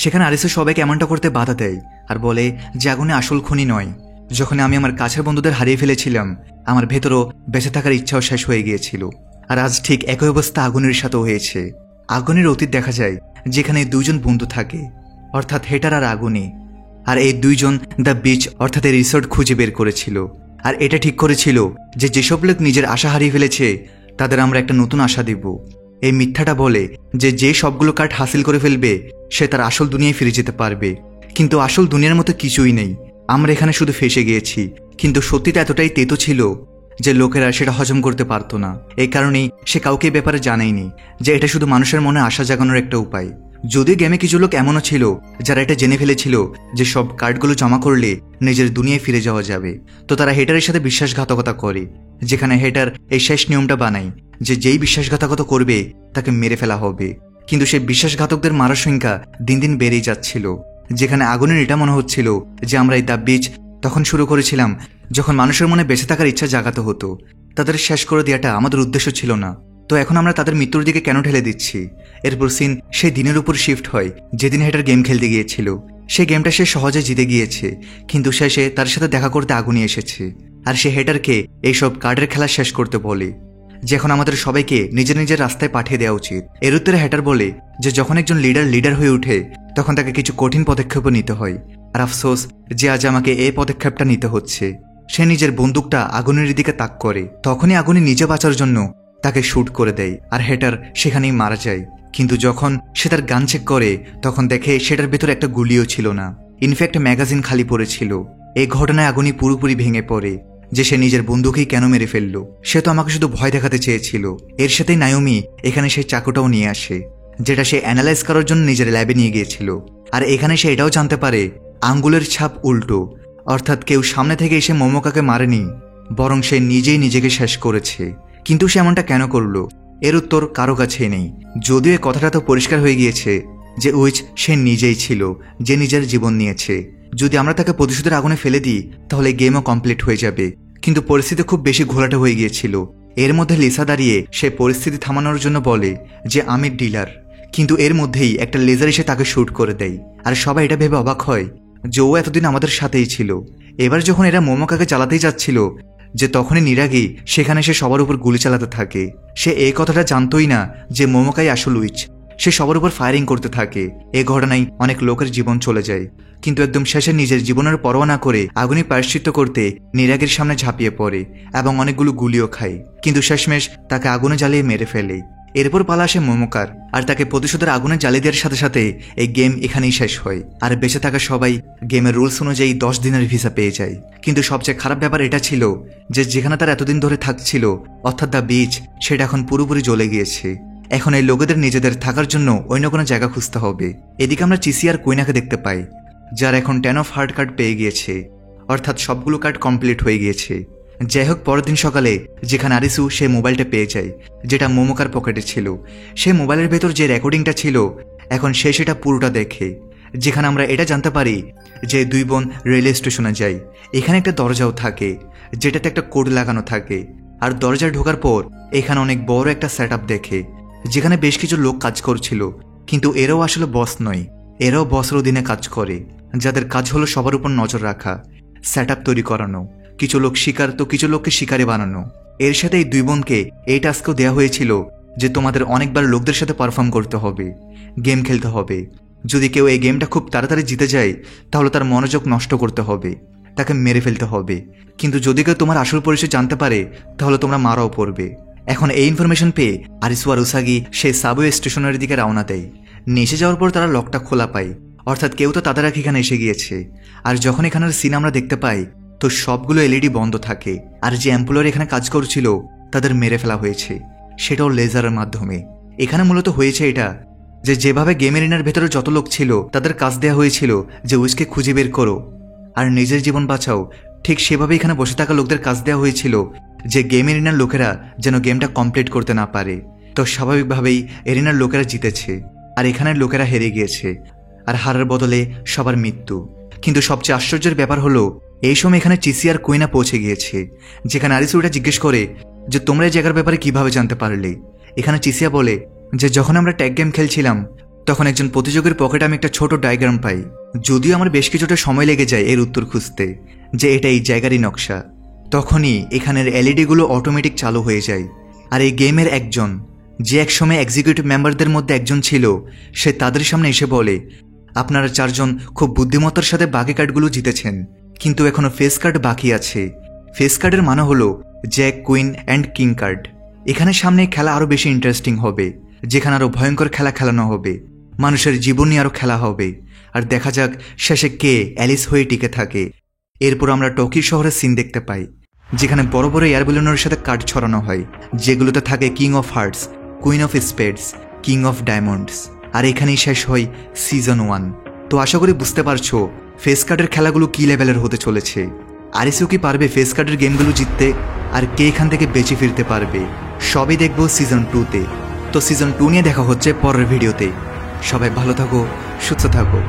সেখানে আরিসু সবাইকে এমনটা করতে বাধা দেয় আর বলে যে আগুনে আসল খনি নয়। যখন আমি আমার কাছের বন্ধুদের হারিয়ে ফেলেছিলাম, আমার ভেতরও বেঁচে থাকার ইচ্ছাও শেষ হয়ে গিয়েছিল, আর আজ ঠিক একই অবস্থা আগুনের সাথেও হয়েছে। আগুনের অতীত দেখা যায় যেখানে দুইজন বন্ধু থাকে, অর্থাৎ হেটার আর আগুনি, আর এই দুইজন দ্য বিচ অর্থাৎ এই রিসোর্ট খুঁজে বের করেছিল। আর এটা ঠিক করেছিল যে যেসব লোক নিজের আশা হারিয়ে ফেলেছে তাদের আমরা একটা নতুন আশা দেব। এই মিথ্যাটা বলে যে যে সবগুলো কার্ড হাসিল করে ফেলবে সে তার আসল দুনিয়ায় ফিরে যেতে পারবে, কিন্তু আসল দুনিয়ার মতো কিছুই নেই। আমরা এখানে শুধু ফেসে গিয়েছি, কিন্তু সত্যিটা এতটাই তেতো ছিল যে লোকেরা সেটা হজম করতে পারতো না। এই কারণেই সে কাউকে ব্যাপারে জানায়নি যে এটা শুধু মানুষের মনে আশা জাগানোর একটা উপায়। যদিও গেমে কিছু লোক এমনও ছিল যারা এটা জেনে ফেলেছিল যে সব কার্ডগুলো জমা করলে নিজের দুনিয়ায় ফিরে যাওয়া যাবে, তো তারা হেটারের সাথে বিশ্বাসঘাতকতা করে, যেখানে হেটার এই শেষ নিয়মটা বানায় যে যেই বিশ্বাসঘাতকতা করবে তাকে মেরে ফেলা হবে। কিন্তু সেই বিশ্বাসঘাতকদের মারার সংখ্যা দিন দিন বেড়েই যাচ্ছিল, যেখানে আগুনের এটা মনে হচ্ছিল যে আমরা এই দ্য বিচ তখন শুরু করেছিলাম যখন মানুষের মনে বেঁচে থাকার ইচ্ছা জাগাতে হতো। তাদের শেষ করে দেওয়াটা আমাদের উদ্দেশ্য ছিল না, তো এখন আমরা তাদের মৃত্যুর দিকে কেন ঠেলে দিচ্ছি? এরপর সিন সেই দিনের উপর শিফট হয় যেদিন হেটার গেম খেলতে গিয়েছিল। সেই গেমটা সে সহজে জিতে গিয়েছে, কিন্তু শেষে তার সাথে দেখা করতে আগুনই এসেছে, আর সে হেটারকে এইসব কার্ডের খেলা শেষ করতে বলে যে এখন আমাদের সবাইকে নিজের নিজের রাস্তায় পাঠিয়ে দেওয়া উচিত। এর উত্তরে হেটার বলে যে যখন একজন লিডার হয়ে ওঠে তখন তাকে কিছু কঠিন পদক্ষেপও নিতে হয়, আর আফসোস যে আজ আমাকে এই পদক্ষেপটা নিতে হচ্ছে। সে নিজের বন্দুকটা আগুনের দিকে তাক করে, তখনই আগুনে নিজে বাঁচার জন্য তাকে শুট করে দেয়, আর হেটার সেখানেই মারা যায়। কিন্তু যখন সে তার গান চেক করে তখন দেখে সেটার ভেতরে একটা গুলিও ছিল না, ইনফ্যাক্ট ম্যাগাজিন খালি পড়েছিল। এই ঘটনায় আগুনই পুরোপুরি ভেঙে পড়ে যে সে নিজের বন্ধুকেই কেন মেরে ফেললো। সে তো আমাকে শুধু ভয় দেখাতে চেয়েছিল। এর সাথেই নায়োমি এখানে সেই চাকুটাও নিয়ে আসে, যেটা সে অ্যানালাইজ করার জন্য নিজের ল্যাবে নিয়ে গিয়েছিল। আর এখানে সে এটাও জানতে পারে আঙ্গুলের ছাপ উল্টো, অর্থাৎ কেউ সামনে থেকে এসে মোমোকাকে মারেনি, বরং সে নিজেই নিজেকে শেষ করেছে। কিন্তু সে এমনটা কেন করলো এর উত্তর কারো কাছেই নেই, যদিও এ কথাটা তো পরিষ্কার হয়ে গিয়েছে যে উইচ সে নিজেই ছিল যে নিজের জীবন নিয়েছে। যদি আমরা তাকে প্রতিশোধের আগুনে ফেলে দিই তাহলে গেমও কমপ্লিট হয়ে যাবে, কিন্তু পরিস্থিতি খুব বেশি ঘোলাটে হয়ে গিয়েছিল। এর মধ্যে লিসা দাঁড়িয়ে সে পরিস্থিতি থামানোর জন্য বলে যে আমি ডিলার, কিন্তু এর মধ্যেই একটা লেজার এসে তাকে শুট করে দেয়। আর সবাই এটা ভেবে অবাক হয় যে ও এতদিন আমাদের সাথেই ছিল। এবার যখন এরা মোমোকাকে চালাতেই যাচ্ছিল যে তখনই নিরাগী সেখানে সে সবার উপর গুলি চালাতে থাকে। সে এই কথাটা জানতোই না যে মোমোকাই আসল উইচ। সে সবার উপর ফায়ারিং করতে থাকে। এ ঘটনায় অনেক লোকের জীবন চলে যায়, কিন্তু একদম শেষে নিজের জীবনের পরোয়া না করে আগুনে প্রায়শ্চিত্ত করতে নিরাগীর সামনে ঝাঁপিয়ে পড়ে এবং অনেকগুলো গুলিও খায়, কিন্তু শেষমেশ তাকে আগুনে জ্বালিয়ে মেরে ফেলে। এরপর পালা আসে মোমোকার, আর তাকে প্রতিশোধের আগুনে জ্বালিয়ে দেওয়ার সাথে সাথে এই গেম এখানেই শেষ হয়। আর বেঁচে থাকা সবাই গেমের রুলস অনুযায়ী 10 দিনের ভিসা পেয়ে যায়। কিন্তু সবচেয়ে খারাপ ব্যাপার এটা ছিল যে যেখানে তার এতদিন ধরে থাকছিল অর্থাৎ দ্য বিচ, সেটা এখন পুরোপুরি জ্বলে গিয়েছে। এখন এই লোকেদের নিজেদের থাকার জন্য অন্য কোনো জায়গা খুঁজতে হবে। এদিকে আমরা চিসি আর কুইনাকে দেখতে পাই, যার এখন 10 অফ হার্ট কার্ড পেয়ে গিয়েছে, অর্থাৎ সবগুলো কার্ড কমপ্লিট হয়ে গিয়েছে। যাই হোক, পরের দিন সকালে যেখানে আরিসু সে মোবাইলটা পেয়ে যায় যেটা মোমোকার পকেটে ছিল, সে মোবাইলের ভেতর যে রেকর্ডিংটা ছিল এখন সে সেটা পুরোটা দেখে, যেখানে আমরা এটা জানতে পারি যে দুই বোন রেলওয়ে স্টেশনে যায়। এখানে একটা দরজাও থাকে যেটাতে একটা কোড লাগানো থাকে, আর দরজায় ঢোকার পর এখানে অনেক বড় একটা সেট আপ দেখে যেখানে বেশ কিছু লোক কাজ করছিল, কিন্তু এরাও আসলে বস নয়, এরাও বসের অধীনে কাজ করে, যাদের কাজ হলো সবার উপর নজর রাখা, সেট আপ তৈরি করানো, কিছু লোক শিকার তো কিছু লোককে শিকারে বানানো। এর সাথে এই দুই বোনকে এই টাস্কও দেওয়া হয়েছিল যে তোমাদের অনেকবার লোকদের সাথে পারফর্ম করতে হবে, গেম খেলতে হবে। যদি কেউ এই গেমটা খুব তাড়াতাড়ি জিতে যায় তাহলে তার মনোযোগ নষ্ট করতে হবে, তাকে মেরে ফেলতে হবে। কিন্তু যদি কেউ তোমার আসল পরিচয় জানতে পারে তাহলে তোমরা মারাও পড়বে। এখন এই ইনফরমেশন পেয়ে আরিসু আর উসাগি সেই সাবওয়ে স্টেশনের দিকে রওনা দেয়। নিচে যাওয়ার পর তারা লকটা খোলা পায়, অর্থাৎ কেউ তো তাদের এখানে এসে গিয়েছে। আর যখন এখানের সিন আমরা দেখতে পাই তো সবগুলো এলইডি বন্ধ থাকে, আর যে এমপ্লয়ার এখানে কাজ করছিল তাদের মেরে ফেলা হয়েছে, সেটাও লেজারের মাধ্যমে। এখানে মূলত হয়েছে এটা যে যেভাবে গেম এরিনার ভেতরে যত লোক ছিল তাদের কাজ দেওয়া হয়েছিল যে উইচকে খুঁজে বের করো আর নিজের জীবন বাঁচাও, ঠিক সেভাবে এখানে বসে থাকা লোকদের কাজ দেওয়া হয়েছিল যে গেম এরিনার লোকেরা যেন গেমটা কমপ্লিট করতে না পারে। তো স্বাভাবিকভাবেই এরিনার লোকেরা জিতেছে আর এখানের লোকেরা হেরে গিয়েছে, আর হারার বদলে সবার মৃত্যু। কিন্তু সবচেয়ে আশ্চর্যের ব্যাপার হলো এই সময় এখানে চিসি আর কুইনা পৌঁছে গিয়েছে, যেখানে আরিসু এটা জিজ্ঞেস করে যে তোমরা এই জায়গার ব্যাপারে কিভাবে জানতে পারলে। এখানে চিসিয়া বলে যে যখন আমরা ট্যাগ গেম খেলছিলাম তখন একজন প্রতিযোগীর পকেটে আমি একটা ছোট ডায়াগ্রাম পাই, যদিও আমার বেশ কিছুটা সময় লেগে যায় এর উত্তর খুঁজতে যে এটা এই জায়গারই নকশা। তখনই এখানের এলইডিগুলো অটোমেটিক চালু হয়ে যায়, আর এই গেমের একজন যে একসময় এক্সিকিউটিভ মেম্বারদের মধ্যে একজন ছিল সে তাদের সামনে এসে বলে আপনারা 4 জন খুব বুদ্ধিমত্তার সাথে বাকি কার্ডগুলো জিতেছেন, কিন্তু এখনো ফেস কার্ড বাকি আছে, ফেস কার্ডের মানে হলো Jack, queen and king card. এখানে সামনে খেলা আরও বেশি ইন্টারেস্টিং হবে, যেখানে আরও ভয়ঙ্কর খেলা খেলানো হবে, মানুষের জীবন নিয়ে আরও খেলা হবে, আর দেখা যাক শেষে কে অ্যালিস হয়ে টিকে থাকে। এরপর আমরা টোকিও শহরের সিন দেখতে পাই, যেখানে বড় বড় এয়ার বেলুনের সাথে কার্ড ছড়ানো হয়, যেগুলোতে থাকে king of hearts, queen of spades, king of diamonds. আর এখানেই শেষ হয় সিজন 1। তো আশা করি বুঝতে পারছো ফেস কার্ডের খেলাগুলো কি লেভেলের হতে চলেছে। আরিসু কি পারবে ফেস কার্ডের গেমগুলো জিততে, আর কে এখান থেকে বেঁচে ফিরতে পারবে, সবই দেখবো সিজন 2-তে। তো সিজন 2 নিয়ে দেখা হচ্ছে পরের ভিডিওতে। সবাই ভালো থাকো, সুস্থ থাকো।